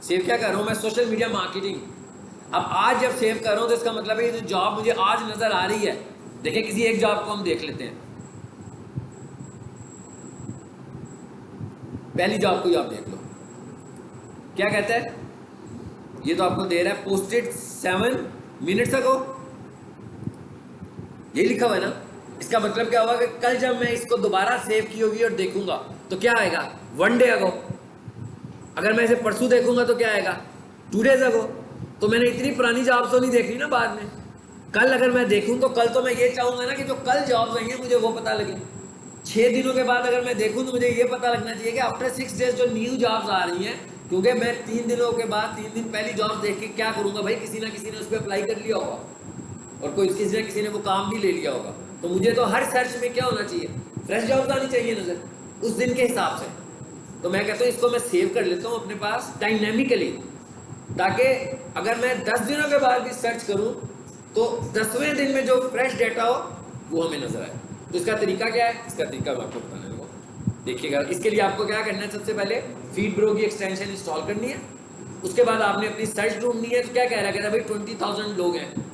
सेव क्या कर रहा हूं मैं, सोशल मीडिया मार्केटिंग। अब आज जब सेव कर रहा हूं तो इसका मतलब है ये जो जॉब मुझे आज नजर आ रही है, देखिए किसी एक जॉब को हम देख लेते हैं। पहली जॉब को आप देख लो, क्या कहता है, ये तो आपको दे रहा है पोस्टेड 7 मिनट्स अगो, ये लिखा हुआ है ना। इसका मतलब क्या होगा कि कल जब मैं इसको दोबारा सेव की होगी और देखूंगा तो क्या आएगा, 1 डे अगो। अगर मैं इसे परसों देखूंगा तो क्या आएगा, 2 डेज अगो। तो मैंने इतनी पुरानी जॉब्स तो नहीं देखनी ना बाद में। कल अगर मैं देखूं तो कल तो मैं ये चाहूंगा ना कि जो कल जॉब्स आई हैं मुझे वो पता लगे। 6 दिनों के बाद अगर मैं देखूं तो मुझे ये पता लगना चाहिए कि आफ्टर 6 डेज जो न्यू जॉब्स आ रही हैं, क्योंकि मैं 3 दिनों के बाद 3 दिन पहली जॉब देख के क्या करूंगा, भाई किसी ना किसी ने उस पर अप्लाई कर लिया होगा और कोई किसी ना किसी ने वो काम भी ले लिया होगा। तो मुझे तो हर सर्च में क्या होना चाहिए, फ्रेश जॉब्स आनी चाहिए नजर उस दिन के हिसाब से। तो मैं कहता हूँ इसको मैं सेव कर लेता हूँ अपने पास डायनेमिकली, ताकि अगर मैं 10 दिनों के बाद भी सर्च करूँ तो 10वें दिन में जो फ्रेश डेटा हो वो हमें नजर आए। तो इसका तरीका क्या है, इसका तरीका मैं आपको बताने लगा। देखिएगा, इसके लिए आपको क्या करना है, सबसे पहले फीड ब्रो की एक्सटेंशन इंस्टॉल करनी है। उसके बाद आपने अपनी सर्च ढूंढनी है। तो क्या कह रहा है, भाई 20,000 लोग हैं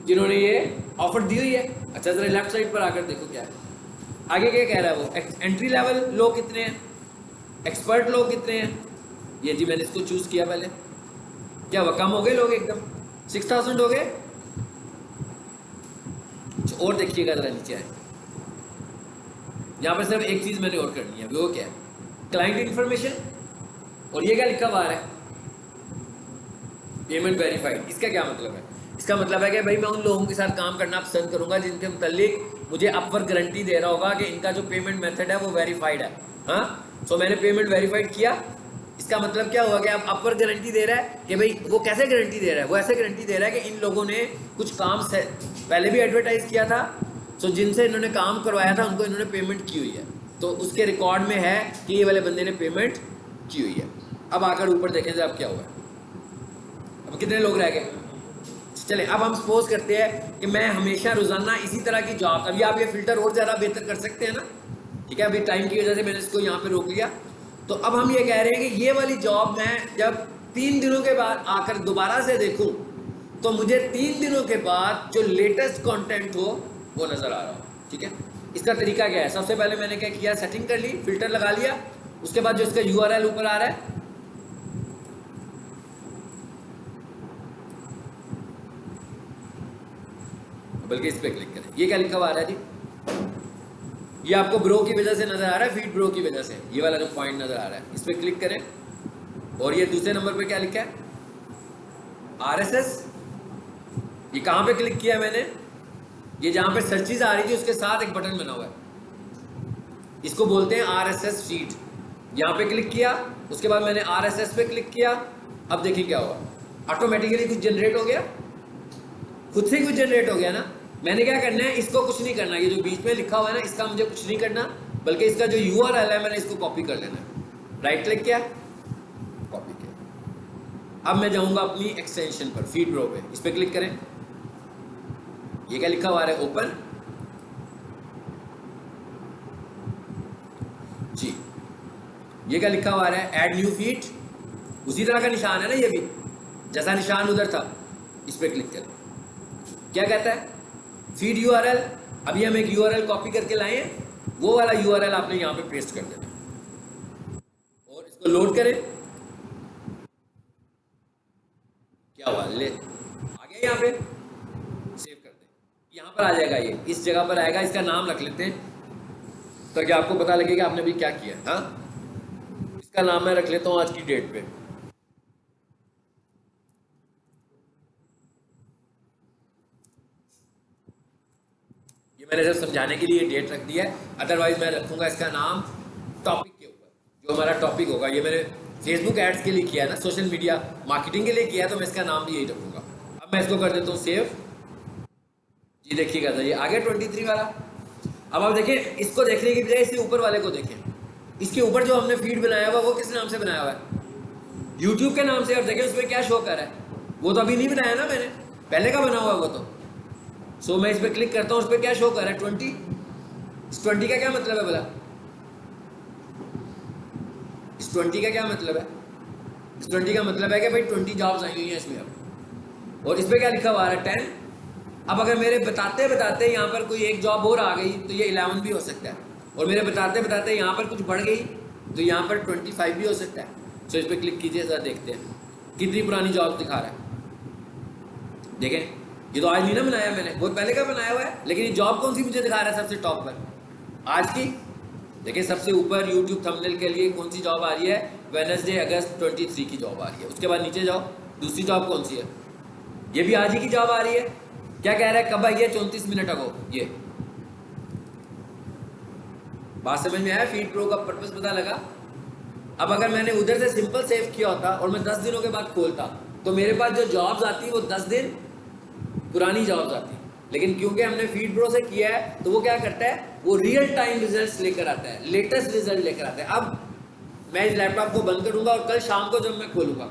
जिन्होंने ये ऑफर दी हुई है। अच्छा जरा लेफ्ट साइड पर आकर देखो क्या है आगे, क्या कह रहा है वो, एंट्री लेवल लोग कितने हैं, एक्सपर्ट लोग कितने हैं। ये जी मैंने इसको चूज किया पहले, क्या वो कम हो गए लोग, एकदम 6,000 हो गए। और देखिएगा जरा नीचे आए, यहाँ पर सिर्फ एक चीज मैंने और करनी है, वो क्या है, क्लाइंट इंफॉर्मेशन। और ये क्या लिखा हुआ है, पेमेंट वेरीफाइड। इसका क्या मतलब है, इसका मतलब है कि भाई मैं उन लोगों के साथ काम करना पसंद करूंगा जिनके मुतालिक मुझे अपवर गारंटी दे रहा होगा कि इनका जो पेमेंट मेथड है वो वेरीफाइड है। हाँ, सो मैंने पेमेंट वेरीफाइड किया। इसका मतलब क्या हुआ कि आप अपवर गारंटी दे रहा है कि भाई वो कैसे गारंटी दे रहा है, वो ऐसे गारंटी दे रहा है कि इन लोगों ने कुछ काम से पहले भी एडवर्टाइज किया था, सो जिनसे इन्होंने काम करवाया था उनको इन्होंने पेमेंट की हुई है, तो उसके रिकॉर्ड में है कि ये वाले बंदे ने पेमेंट की हुई है। अब आकर ऊपर देखें अब क्या हुआ, अब कितने लोग रह गए। चले अब हम सपोज करते हैं कि मैं हमेशा रोजाना इसी तरह की जॉब, अभी आप ये फिल्टर और ज़्यादा बेहतर कर सकते हैं ना, ठीक है, अभी टाइम की वजह से मैंने इसको यहाँ पे रोक लिया। तो अब हम ये कह रहे हैं कि ये वाली जॉब मैं जब 3 दिनों के बाद आकर दोबारा से देखूं तो मुझे 3 दिनों के बाद जो लेटेस्ट कंटेंट हो वो नज़र आ रहा हो। ठीक है, इसका तरीका क्या है, सबसे पहले मैंने क्या किया, सेटिंग कर ली, फिल्टर लगा लिया। उसके बाद जो इसका URL ऊपर आ रहा है, बल्कि इस पर क्लिक करें, ये क्या लिखा हुआ आ रहा है जी, ये आपको ब्रो की वजह से नजर आ रहा है, फीड ब्रो की वजह से ये वाला जो पॉइंट नजर आ रहा है, इस पर क्लिक करें। और ये दूसरे नंबर पे क्या लिखा है, RSS। ये कहां पे क्लिक किया मैंने, ये जहां पे सर्चेज आ रही थी उसके साथ एक बटन बना हुआ है, इसको बोलते हैं RSS फीड। यहां पे क्लिक किया, उसके बाद मैंने RSS पे क्लिक किया। अब देखिए क्या हुआ, ऑटोमेटिकली कुछ जनरेट हो गया, खुद से कुछ जनरेट हो गया ना। मैंने क्या करना है, इसको कुछ नहीं करना, ये जो बीच में लिखा हुआ है ना इसका मुझे कुछ नहीं करना, बल्कि इसका जो URL है मैंने इसको कॉपी कर लेना है। राइट क्लिक किया, कॉपी किया। अब मैं जाऊंगा अपनी एक्सटेंशन पर, फीड ब्रो पे, इस पर क्लिक करें। ये क्या लिखा हुआ है, ओपन जी। ये क्या लिखा हुआ है, ऐड न्यू फीड। उसी तरह का निशान है ना ये भी, जैसा निशान उधर था। इस पर क्लिक करें, क्या कहता है, फीड URL। अभी हम एक URL कॉपी करके लाए हैं, वो वाला URL आपने यहाँ पे पेस्ट कर देना और इसको लोड करें। क्या हुआ, ले आ गया, यहाँ पे सेव कर दें, यहाँ पर आ जाएगा, ये इस जगह पर आएगा। इसका नाम रख लेते हैं ताकि आपको पता लगेगा आपने अभी क्या किया। हाँ, इसका नाम मैं रख लेता हूँ आज की डेट पे, मैंने सिर्फ समझाने के लिए डेट रख दिया है, अदरवाइज मैं रखूंगा इसका नाम टॉपिक के ऊपर, जो हमारा टॉपिक होगा। ये मैंने फेसबुक एड्स के लिए किया है ना, सोशल मीडिया मार्केटिंग के लिए किया है, तो मैं इसका नाम भी यही रखूंगा। अब मैं इसको कर देता हूँ सेव जी। देखिएगा ये आ गया 23 वाला। अब आप देखें, इसको देखने की बजाय इसके ऊपर वाले को देखें। इसके ऊपर जो हमने फीड बनाया हुआ वो किस नाम से बनाया हुआ है, यूट्यूब के नाम से। और देखें उसमें क्या शो कर रहा है, वो तो अभी नहीं बनाया ना मैंने, पहले का बना हुआ है वो तो। सो मैं इस पर क्लिक करता हूँ, उस पर क्या शो कर रहा है, 20। इस 20 का क्या मतलब है भला, इस 20 का क्या मतलब है, इस 20 का मतलब है कि भाई 20 जॉब्स आई हुई हैं इसमें अब। और इस पर क्या लिखा हुआ है, 10। अब अगर मेरे बताते बताते यहाँ पर कोई एक जॉब और आ गई तो ये 11 भी हो सकता है, और मेरे बताते बताते यहाँ पर कुछ बढ़ गई तो यहाँ पर 25 भी हो सकता है। सो इस पर क्लिक कीजिए, जरा देखते हैं कितनी पुरानी जॉब दिखा रहा है। देखें, ये तो आज नहीं ना बनाया मैंने, बहुत पहले का बनाया हुआ है, लेकिन ये जॉब कौन सी मुझे दिखा रहा है सबसे टॉप पर, आज की। देखिए सबसे ऊपर यूट्यूब थंबनेल के लिए कौन सी जॉब आ रही है, वेडनेसडे अगस्त 23 की जॉब आ रही है। उसके बाद नीचे जाओ, दूसरी जॉब कौन सी है, ये भी आज ही की जॉब आ रही है। क्या कह रहा है, कब आई है, 34 मिनट अगो। ये बात समझ में आया, फीड प्रो का पर्पस पता लगा। अब अगर मैंने उधर से सिंपल सेव किया होता और मैं 10 दिनों के बाद खोलता तो मेरे पास जो जॉब्स आती वो 10 दिन पुरानी जॉब्स आती, लेकिन क्योंकि हमने फीड ब्रो से किया है तो वो क्या करता है, वो रियल टाइम रिजल्ट्स लेकर आता है, लेटेस्ट रिजल्ट लेकर आता है। अब मैं इस लैपटॉप को बंद करूंगा और कल शाम को जब मैं खोलूंगा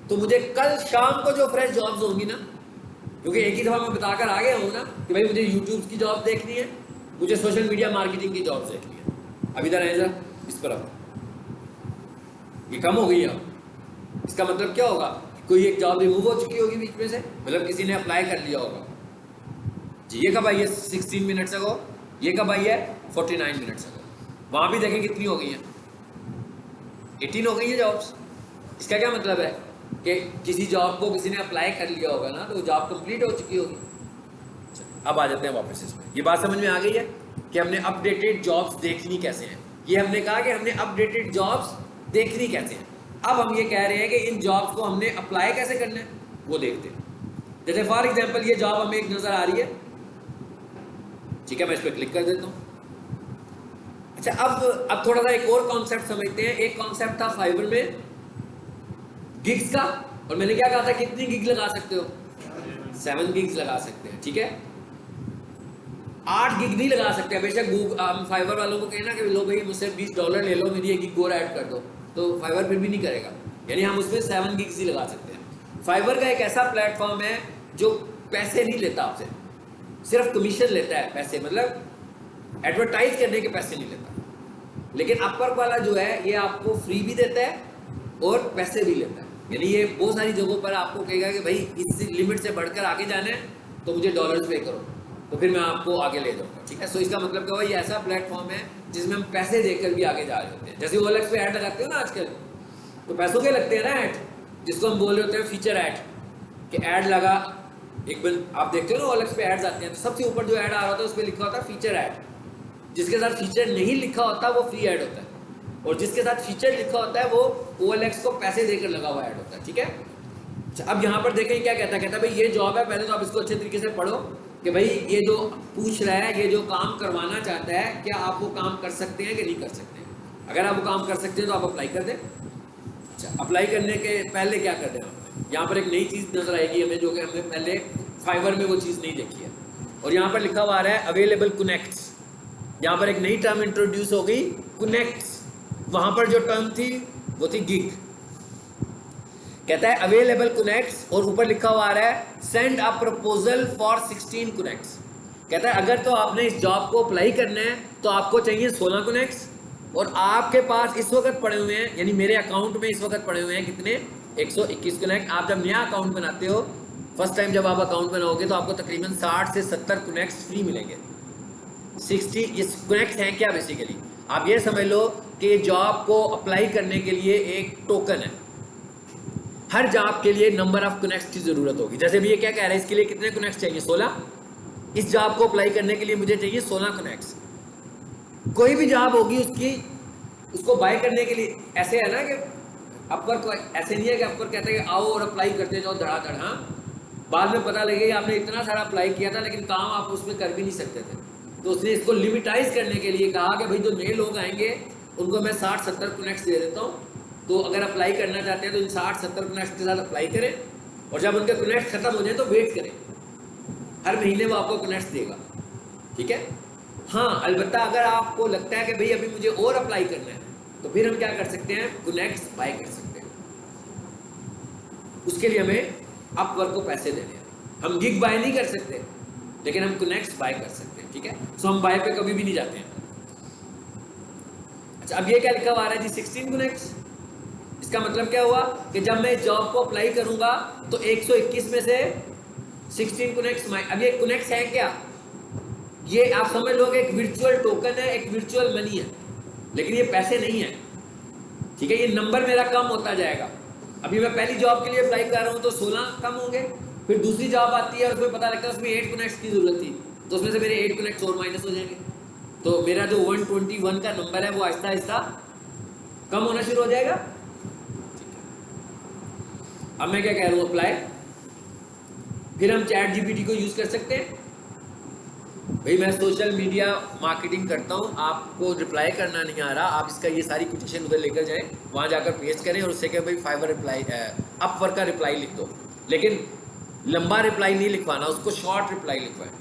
तो मुझे कल शाम को जो फ्रेश जॉब्स होंगी ना, क्योंकि एक ही दफ़ा मैं बताकर आ गया हूँ ना कि भाई मुझे यूट्यूब की जॉब देखनी है, मुझे सोशल मीडिया मार्केटिंग की जॉब देखनी है। अब इधर आए जरा, इस पर आओ, ये कम हो गई है। इसका मतलब क्या होगा, कोई एक जॉब रिमूव हो चुकी होगी बीच में से, मतलब किसी ने अप्लाई कर लिया होगा जी। ये कब आई है 16 मिनट्स अगो, ये कब आई है 49 मिनट्स अगो। वहां भी देखें कितनी हो गई है, 18 हो गई है जॉब्स। इसका क्या मतलब है कि किसी जॉब को किसी ने अप्लाई कर लिया होगा ना, तो जॉब कंप्लीट हो चुकी होगी। अब आ जाते हैं वापस इसमें। ये बात समझ में आ गई है कि हमने अपडेटेड जॉब्स देखनी कैसे हैं। ये हमने कहा कि हमने अपडेटेड जॉब्स देखनी कैसे हैं। अब हम ये कह रहे हैं कि इन जॉब्स को हमने अप्लाई कैसे करना है वो देखते हैं। जैसे फॉर एग्जांपल ये जॉब हमें एक नजर आ रही है, ठीक है, मैं इस पर क्लिक कर देता हूँ। अच्छा, अब थोड़ा सा एक और कॉन्सेप्ट समझते हैं। एक कॉन्सेप्ट था फाइवर में गिग्स का, और मैंने क्या कहा था कितनी गिग लगा सकते हो, 7 गिग्स लगा सकते हैं, ठीक है। 8 गिग नहीं लगा सकते। बेशक गूगल फाइवर वालों को कहना कि लो भाई मुझसे $20 ले लो, मेरी एक गिग और ऐड कर दो, तो फाइवर फिर भी नहीं करेगा। यानी हम उसमें 7 गिग्स ही लगा सकते हैं। फाइवर का एक ऐसा प्लेटफॉर्म है जो पैसे नहीं लेता आपसे, सिर्फ कमीशन लेता है पैसे, मतलब एडवर्टाइज करने के पैसे नहीं लेता। लेकिन अपवर्क वाला जो है ये आपको फ्री भी देता है और पैसे भी लेता है। यानी ये बहुत सारी जगहों पर आपको कहेगा कि भाई इस लिमिट से बढ़कर आगे जाना है तो मुझे डॉलर्स पे करो, तो फिर मैं आपको आगे ले जाऊंगा, ठीक है। सो इसका मतलब क्या हुआ, ये ऐसा प्लेटफॉर्म है जिसमें हम पैसे देकर भी आगे जा रहे होते हैं। जैसे OLX पे ऐड लगाते हो ना आजकल, तो पैसों के लगते हैं ना ऐड, जिसको हम बोल रहे होते हैं फीचर ऐड, कि ऐड लगा एक बार आप देखते हो ना OLX पे ऐड्स आते हैं, तो सबसे ऊपर जो ऐड आ रहा होता है उस पर लिखा होता है फीचर ऐड। जिसके साथ फीचर नहीं लिखा होता वो फ्री ऐड होता है, और जिसके साथ फीचर लिखा होता है वो OLX को पैसे देकर लगा हुआ ऐड होता है, ठीक है। अब यहाँ पर देखें क्या कहता है भाई ये जॉब है, पहले तो आप इसको अच्छे तरीके से पढ़ो कि भाई ये जो पूछ रहा है, ये जो काम करवाना चाहता है, क्या आप वो काम कर सकते हैं कि नहीं कर सकते हैं। अगर आप वो काम कर सकते हैं तो आप अप्लाई कर दें। अच्छा, अप्लाई करने के पहले क्या कर दें, यहाँ पर एक नई चीज़ नजर आएगी हमें, जो कि हमने पहले फाइवर में वो चीज़ नहीं देखी है। और यहाँ पर लिखा हुआ आ रहा है अवेलेबल कनेक्ट्स। यहाँ पर एक नई टर्म इंट्रोड्यूस हो गई, कनेक्ट्स। वहां पर जो टर्म थी वो थी गिग। कहता है अवेलेबल कनेक्ट्स, और ऊपर लिखा हुआ आ रहा है send a proposal for 16 connects. कहता है अगर तो आपने इस जॉब को अप्लाई करना है तो आपको चाहिए 16 कनेक्ट्स, और आपके पास इस वक्त पड़े हुए हैं, यानी मेरे अकाउंट में इस वक्त पड़े हुए हैं कितने, 121 कनेक्ट। आप जब नया अकाउंट बनाते हो, फर्स्ट टाइम जब आप अकाउंट बनाओगे, तो आपको तकरीबन 60 से 70 कनेक्ट्स फ्री मिलेंगे। 60 ये कनेक्ट्स हैं क्या, बेसिकली आप ये समझ लो कि जॉब को अप्लाई करने के लिए एक टोकन है। हर जॉब के लिए नंबर ऑफ कनेक्ट्स की जरूरत होगी। जैसे भी ये क्या कह रहा है, इसके लिए कितने कनेक्ट्स चाहिए, 16। इस जॉब को अप्लाई करने के लिए मुझे चाहिए 16 कनेक्ट्स। कोई भी जॉब होगी उसको बाय करने के लिए ऐसे है ना कि अपवर्क ऐसे नहीं है कि अपवर्क कहते हैं कि आओ और अप्लाई करते जाओ धड़ाधड़। हाँ, बाद में पता लगेगा आपने इतना सारा अप्लाई किया था लेकिन काम आप उसमें कर भी नहीं सकते थे, तो उसने इसको लिमिटाइज करने के लिए कहा कि भाई जो नए लोग आएंगे उनको मैं 60-70 कनेक्ट्स दे देता हूँ, तो अगर अप्लाई करना चाहते हैं तो इन 60-70 कनेक्ट्स के साथ अप्लाई करें, और जब उनके कनेक्ट खत्म हो जाए तो वेट करें, हर महीने वो आपको कनेक्ट्स देगा, ठीक है। हाँ, अलबत्ता अगर आपको लगता है कि भाई अभी मुझे और अप्लाई करना है, तो फिर हम क्या कर सकते हैं, कनेक्ट्स बाय कर सकते हैं। उसके लिए हमें अपवर्क को पैसे देने हैं। हम गिग बाय नहीं कर सकते, लेकिन हम कनेक्ट्स बाय कर सकते हैं, ठीक है। सो हम बाय पे कभी भी नहीं जाते हैं। अच्छा, अब ये क्या लिखा हुआ आ रहा है जी, 16 कनेक्ट्स। इसका मतलब क्या हुआ कि जब मैं इस जॉब को अप्लाई करूंगा तो 121 में से 16 कनेक्ट्स। अब ये कनेक्ट्स है क्या, ये आप समझ लो कि एक वर्चुअल टोकन है, एक वर्चुअल मनी है, लेकिन ये पैसे नहीं है, ठीक है। ये नंबर मेरा कम होता जाएगा। अभी मैं पहली जॉब के लिए अप्लाई कर रहा हूं तो 16 कम होंगे, फिर दूसरी जॉब आती है और उसमें पता लगता है उसमें 8 कनेक्ट्स की जरूरत थी, तो उसमें से मेरे 8 कनेक्ट्स और माइनस हो जाएंगे, तो मेरा जो 121 का नंबर है वो आहिस्ता आहिस्ता कम होना शुरू हो जाएगा। अब मैं क्या कह रहा हूँ, अप्लाई। फिर हम चैट जीपीटी को यूज कर सकते हैं। भाई मैं सोशल मीडिया मार्केटिंग करता हूँ, आपको रिप्लाई करना नहीं आ रहा, आप इसका ये सारी कोटेशन उधर लेकर जाएं, वहाँ जाकर पेस्ट करें और उससे क्या भाई फाइवर रिप्लाई अपवर्क का रिप्लाई लिख दो, लेकिन लंबा रिप्लाई नहीं लिखवाना, उसको शॉर्ट रिप्लाई लिखवाएं,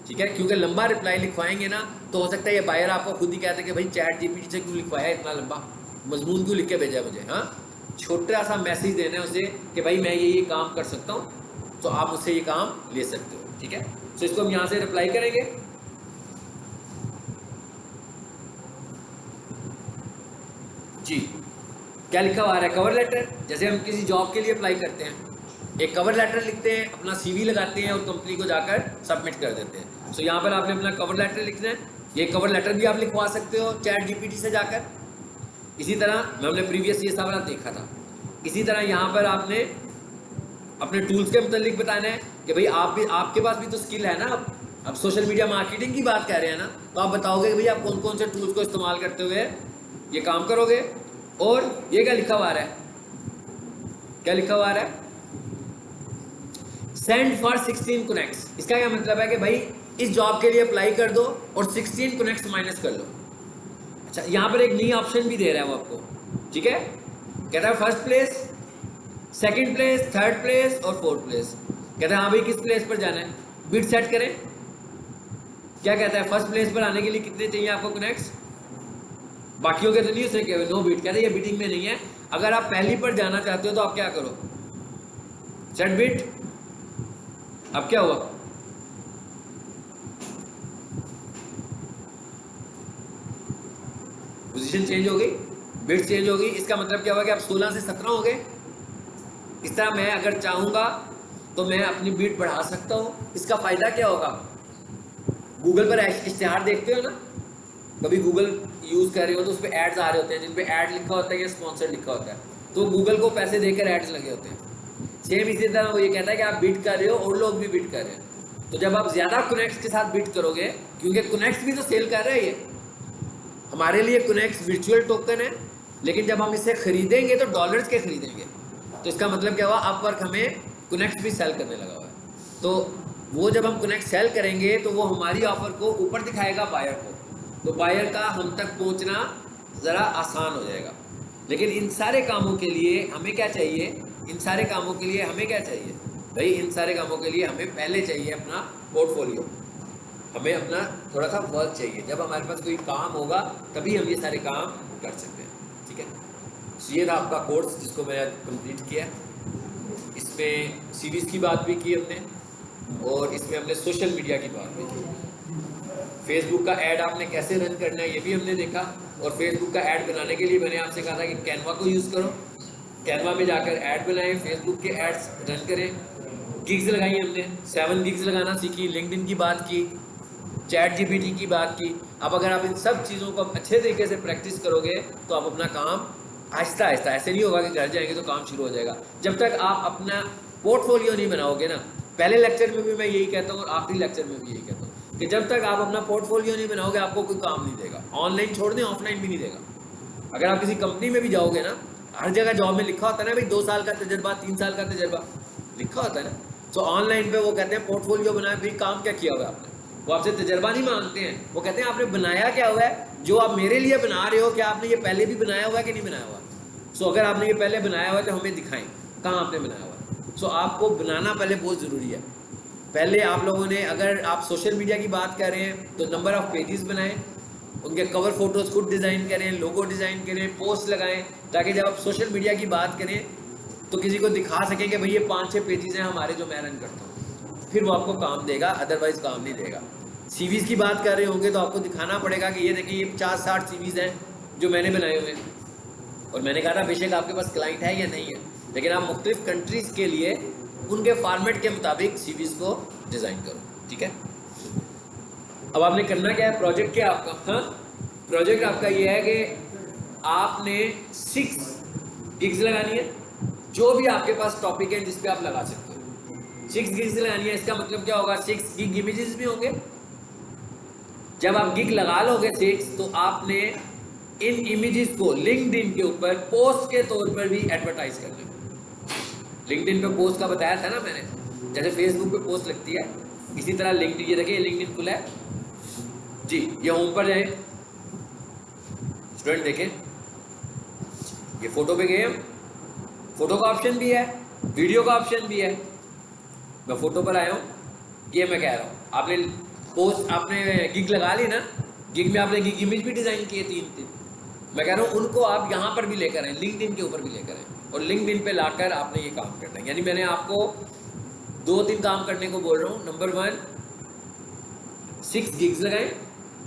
ठीक है। क्योंकि लंबा रिप्लाई लिखवाएंगे ना तो हो सकता है ये बायर आपको खुद ही कहते कि भाई चैट जीपीटी से क्यों लिखवाया, इतना लंबा मजमून क्यों लिख के भेजा मुझे। हाँ, छोटा सा मैसेज देना है उसे कि भाई मैं ये काम कर सकता हूँ, तो आप मुझसे ये काम ले सकते हो, ठीक है। तो इसको हम यहाँ से रिप्लाई करेंगे। जी क्या लिखा हुआ आ रहा है, कवर लेटर। जैसे हम किसी जॉब के लिए अप्लाई करते हैं, एक कवर लेटर लिखते हैं, अपना CV लगाते हैं और कंपनी को जाकर सबमिट कर देते हैं। सो यहाँ पर आपने अपना कवर लेटर लिखना है। ये कवर लेटर भी आप लिखवा सकते हो चैट GPT से जाकर। इसी तरह हमने प्रीवियस ये सवाल देखा था। इसी तरह यहाँ पर आपने अपने टूल्स के मतलब बताना है कि भाई आप भी, आपके पास भी तो स्किल है ना। अब सोशल मीडिया मार्केटिंग की बात कर रहे हैं ना, तो आप बताओगे कि भाई आप कौन कौन से टूल्स को इस्तेमाल करते हुए ये काम करोगे। और ये क्या लिखा हुआ आ रहा है, क्या लिखा हुआ आ रहा है, सेंड फॉर 16 कनेक्ट्स। इसका क्या मतलब है कि भाई इस जॉब के लिए अप्लाई कर दो और 16 कनेक्ट्स माइनस कर लो। अच्छा, यहाँ पर एक नई ऑप्शन भी दे रहा है वो आपको, ठीक है। कहता है first place, second place, third place और फोर्थ प्लेस। कहता है हाँ भाई किस प्लेस पर जाना है, बिड सेट करें। क्या कहता है, फर्स्ट प्लेस पर आने के लिए कितने चाहिए आपको कनेक्ट्स, बाकियों के तो नहीं, उसने कहा नो बिड। कहते हैं ये बिडिंग में नहीं है। अगर आप पहली पर जाना चाहते हो तो आप क्या करो, सेट बिड। अब क्या हुआ, पोजीशन चेंज हो गई, बिड चेंज हो गई। इसका मतलब क्या हुआ कि आप 16 से 17 हो गए। इस तरह मैं अगर चाहूंगा तो मैं अपनी बिड बढ़ा सकता हूँ। इसका फायदा क्या होगा, गूगल पर इश्तिहार देखते हो ना, कभी गूगल यूज कर रहे हो तो उस पर एड्स आ रहे होते हैं जिन पे ऐड लिखा होता है या स्पॉन्सर लिखा होता है, तो गूगल को पैसे देकर एड्स लगे होते हैं। सेम इसी तरह वो ये कहता है कि आप बिड कर रहे हो और लोग भी बिड कर रहे हैं, तो जब आप ज्यादा कनेक्ट्स के साथ बिड करोगे, क्योंकि कनेक्ट्स भी तो सेल कर रहे हैं, हमारे लिए कनेक्ट्स वर्चुअल टोकन है, लेकिन जब हम इसे खरीदेंगे तो डॉलर्स के खरीदेंगे। तो इसका मतलब क्या हुआ, अपवर्क हमें कनेक्ट्स भी सेल करने लगा हुआ है। तो वो जब हम कनेक्ट सेल करेंगे तो वो हमारी ऑफर को ऊपर दिखाएगा बायर को, तो बायर का हम तक पहुंचना ज़रा आसान हो जाएगा। लेकिन इन सारे कामों के लिए हमें क्या चाहिए, इन सारे कामों के लिए हमें क्या चाहिए भाई, इन सारे कामों के लिए हमें पहले चाहिए अपना पोर्टफोलियो, हमें अपना थोड़ा सा वर्क चाहिए। जब हमारे पास कोई काम होगा तभी हम ये सारे काम कर सकते हैं, ठीक है। तो ये था आपका कोर्स जिसको मैंने कंप्लीट किया। इसमें सीरीज़ की बात भी की हमने और इसमें हमने सोशल मीडिया की बात भी की। फेसबुक का ऐड आपने कैसे रन करना है ये भी हमने देखा, और फेसबुक का ऐड बनाने के लिए मैंने आपसे कहा था कि कैनवा को यूज़ करो, कैनवा में जाकर ऐड बनाएं, फेसबुक के एड्स रन करें। गिग्स लगाई हमने, 7 गिग्स लगाना सीखी, लिंक्डइन की बात की, चैट GPT की बात की। अब अगर आप इन सब चीज़ों को अच्छे तरीके से प्रैक्टिस करोगे तो आप अपना काम आहिस्ता आहिस्ता, ऐसे नहीं होगा कि घर जाएंगे तो काम शुरू हो जाएगा। जब तक आप अपना पोर्टफोलियो नहीं बनाओगे ना, पहले लेक्चर में भी मैं यही कहता हूँ और आखिरी लेक्चर में भी यही कहता हूँ कि जब तक आप अपना पोर्टफोलियो नहीं बनाओगे आपको कोई काम नहीं देगा। ऑनलाइन छोड़ दें, ऑफलाइन भी नहीं देगा। अगर आप किसी कंपनी में भी जाओगे ना, हर जगह जॉब में लिखा होता है ना भाई 2 साल का तजर्बा, 3 साल का तजर्बा लिखा होता है ना। तो ऑनलाइन पे वो कहते हैं पोर्टफोलियो बनाए, भाई काम क्या किया हुआ है आपने। वो आपसे तजर्बा नहीं मांगते हैं, वो कहते हैं आपने बनाया क्या हुआ है, जो आप मेरे लिए बना रहे हो क्या आपने ये पहले भी बनाया हुआ है कि नहीं बनाया हुआ। सो अगर आपने ये पहले बनाया हुआ है तो हमें दिखाएं कहाँ आपने बनाया हुआ है। सो आपको बनाना पहले बहुत ज़रूरी है। पहले आप लोगों ने, अगर आप सोशल मीडिया की बात कर रहे हैं तो नंबर ऑफ़ पेजेस बनाएं, उनके कवर फोटोज़ खुद डिज़ाइन करें, लोगो डिज़ाइन करें, पोस्ट लगाएं, ताकि जब आप सोशल मीडिया की बात करें तो किसी को दिखा सकें कि भाई ये 5-6 पेजेस हैं हमारे जो मैं रन करता हूँ, फिर वो आपको काम देगा, अदरवाइज़ काम नहीं देगा। CVs की बात कर रहे होंगे तो आपको दिखाना पड़ेगा कि ये देखिए ये 50-60 CVs हैं जो मैंने बनाए हुए हैं। और मैंने कहा था बेशक आपके पास क्लाइंट है या नहीं है, लेकिन आप मुख्तलिफ कंट्रीज़ के लिए उनके फॉर्मेट के मुताबिक CVs को डिज़ाइन करो, ठीक है। अब आपने करना क्या है, प्रोजेक्ट क्या आपका, हाँ प्रोजेक्ट आपका ये है कि आपने 6 गिग्स लगानी है, जो भी आपके पास टॉपिक है जिस पे आप लगा सकते हो। 6 गिग्स लगानी है, इसका मतलब क्या होगा, 6 गिग इमेजेस भी होंगे। जब आप गिग लगा लोगे 6, तो आपने इन इमेजेस को लिंक्डइन के ऊपर पोस्ट के तौर पर भी एडवर्टाइज कर लें। लिंक्डइन पे पोस्ट का बताया था ना मैंने, जैसे फेसबुक पे पोस्ट लगती है, इसी तरह लिंक्डइन, ये देखिए लिंक्डइन खुला है जी, ये होम पर जाए, स्टूडेंट देखें ये फोटो पे गए हम, फोटो का ऑप्शन भी है, वीडियो का ऑप्शन भी है। मैं फोटो पर आया हूँ, ये मैं कह रहा हूँ आपने पोस्ट, आपने गिग लगा ली ना, गिग में आपने गिग इमेज भी डिज़ाइन किए 3, मैं कह रहा हूँ उनको आप यहाँ पर भी लेकर आए, लिंक्डइन के ऊपर भी लेकर आए, और लिंक्डइन पे लाकर आपने ये काम करना है। यानी मैंने आपको 2-3 काम करने को बोल रहा हूँ। नंबर 1, 6 गिग्स लगाएं,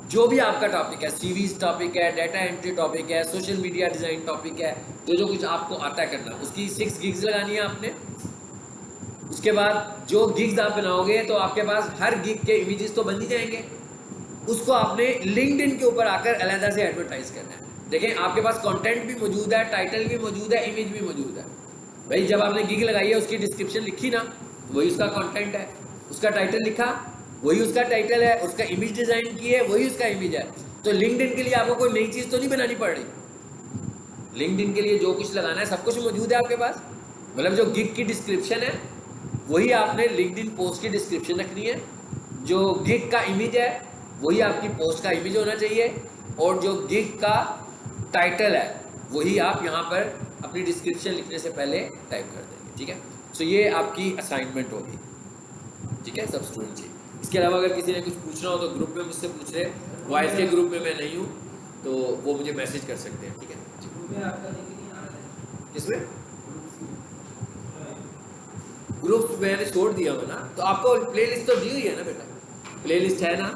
जो भी आपका टॉपिक है, सीवीज टॉपिक है, डाटा एंट्री टॉपिक है, सोशल मीडिया डिज़ाइन टॉपिक है, जो कुछ आपको आता है करना, उसकी 6 गिग्स लगानी है आपने। उसके बाद जो गिग्स आप बनाओगे तो आपके पास हर गिग के इमेजेस तो बन ही जाएंगे, उसको आपने लिंक्डइन के ऊपर आकर अलग से एडवर्टाइज करना है। देखें आपके पास कंटेंट भी मौजूद है, टाइटल भी मौजूद है, इमेज भी मौजूद है। भाई जब आपने गिग लगाई है उसकी डिस्क्रिप्शन लिखी ना, वही उसका कंटेंट है, उसका टाइटल लिखा वही उसका टाइटल है, उसका इमेज डिजाइन की है वही उसका इमेज है। तो लिंक्डइन के लिए आपको कोई नई चीज तो नहीं बनानी पड़ रही। लिंक्डइन के लिए जो कुछ लगाना है सब कुछ मौजूद है आपके पास। मतलब जो गिग की डिस्क्रिप्शन है वही आपने लिंक्डइन पोस्ट की डिस्क्रिप्शन रखनी है, जो गिग का इमेज है वही आपकी पोस्ट का इमेज होना चाहिए, और जो गिग का टाइटल है वही आप यहाँ पर अपनी डिस्क्रिप्शन लिखने से पहले टाइप कर देंगे। ठीक है, सो ये आपकी असाइनमेंट होगी। ठीक है सब स्टूडेंट जी। इसके अलावा अगर किसी ने कुछ पूछना हो तो ग्रुप में मुझसे पूछ रहे, वॉइस के ग्रुप में मैं नहीं हूँ तो वो मुझे मैसेज कर सकते हैं। ठीक है, इसमें ग्रुप मैंने छोड़ दिया हो ना, तो आपको प्लेलिस्ट तो दी हुई है ना बेटा, प्लेलिस्ट है ना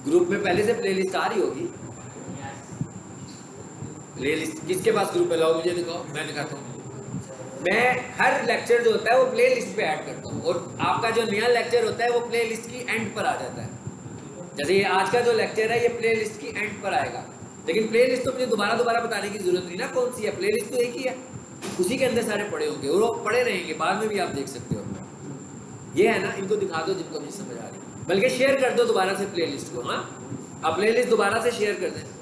ग्रुप में, पहले से प्लेलिस्ट आ रही होगी। प्लेलिस्ट किसके पास ग्रुप है, लाओ मुझे दिखाओ, मैं दिखाता हूँ। मैं हर लेक्चर जो होता है वो प्ले लिस्ट पे ऐड करता हूँ, और आपका जो नया लेक्चर होता है वो प्ले लिस्ट की एंड पर आ जाता है। जैसे ये आज का जो लेक्चर है ये प्ले लिस्ट की एंड पर आएगा, लेकिन प्ले लिस्ट तो मुझे दोबारा बताने की जरूरत नहीं ना, कौन सी है प्ले लिस्ट तो एक ही है, उसी के अंदर सारे पड़े होंगे और वो पड़े रहेंगे, बाद में भी आप देख सकते हो। ये है ना, इनको दिखा दो जिनको नहीं समझ आ रही, बल्कि शेयर कर दो दोबारा से प्ले लिस्ट को। हाँ, आप प्ले लिस्ट दोबारा से शेयर कर दें।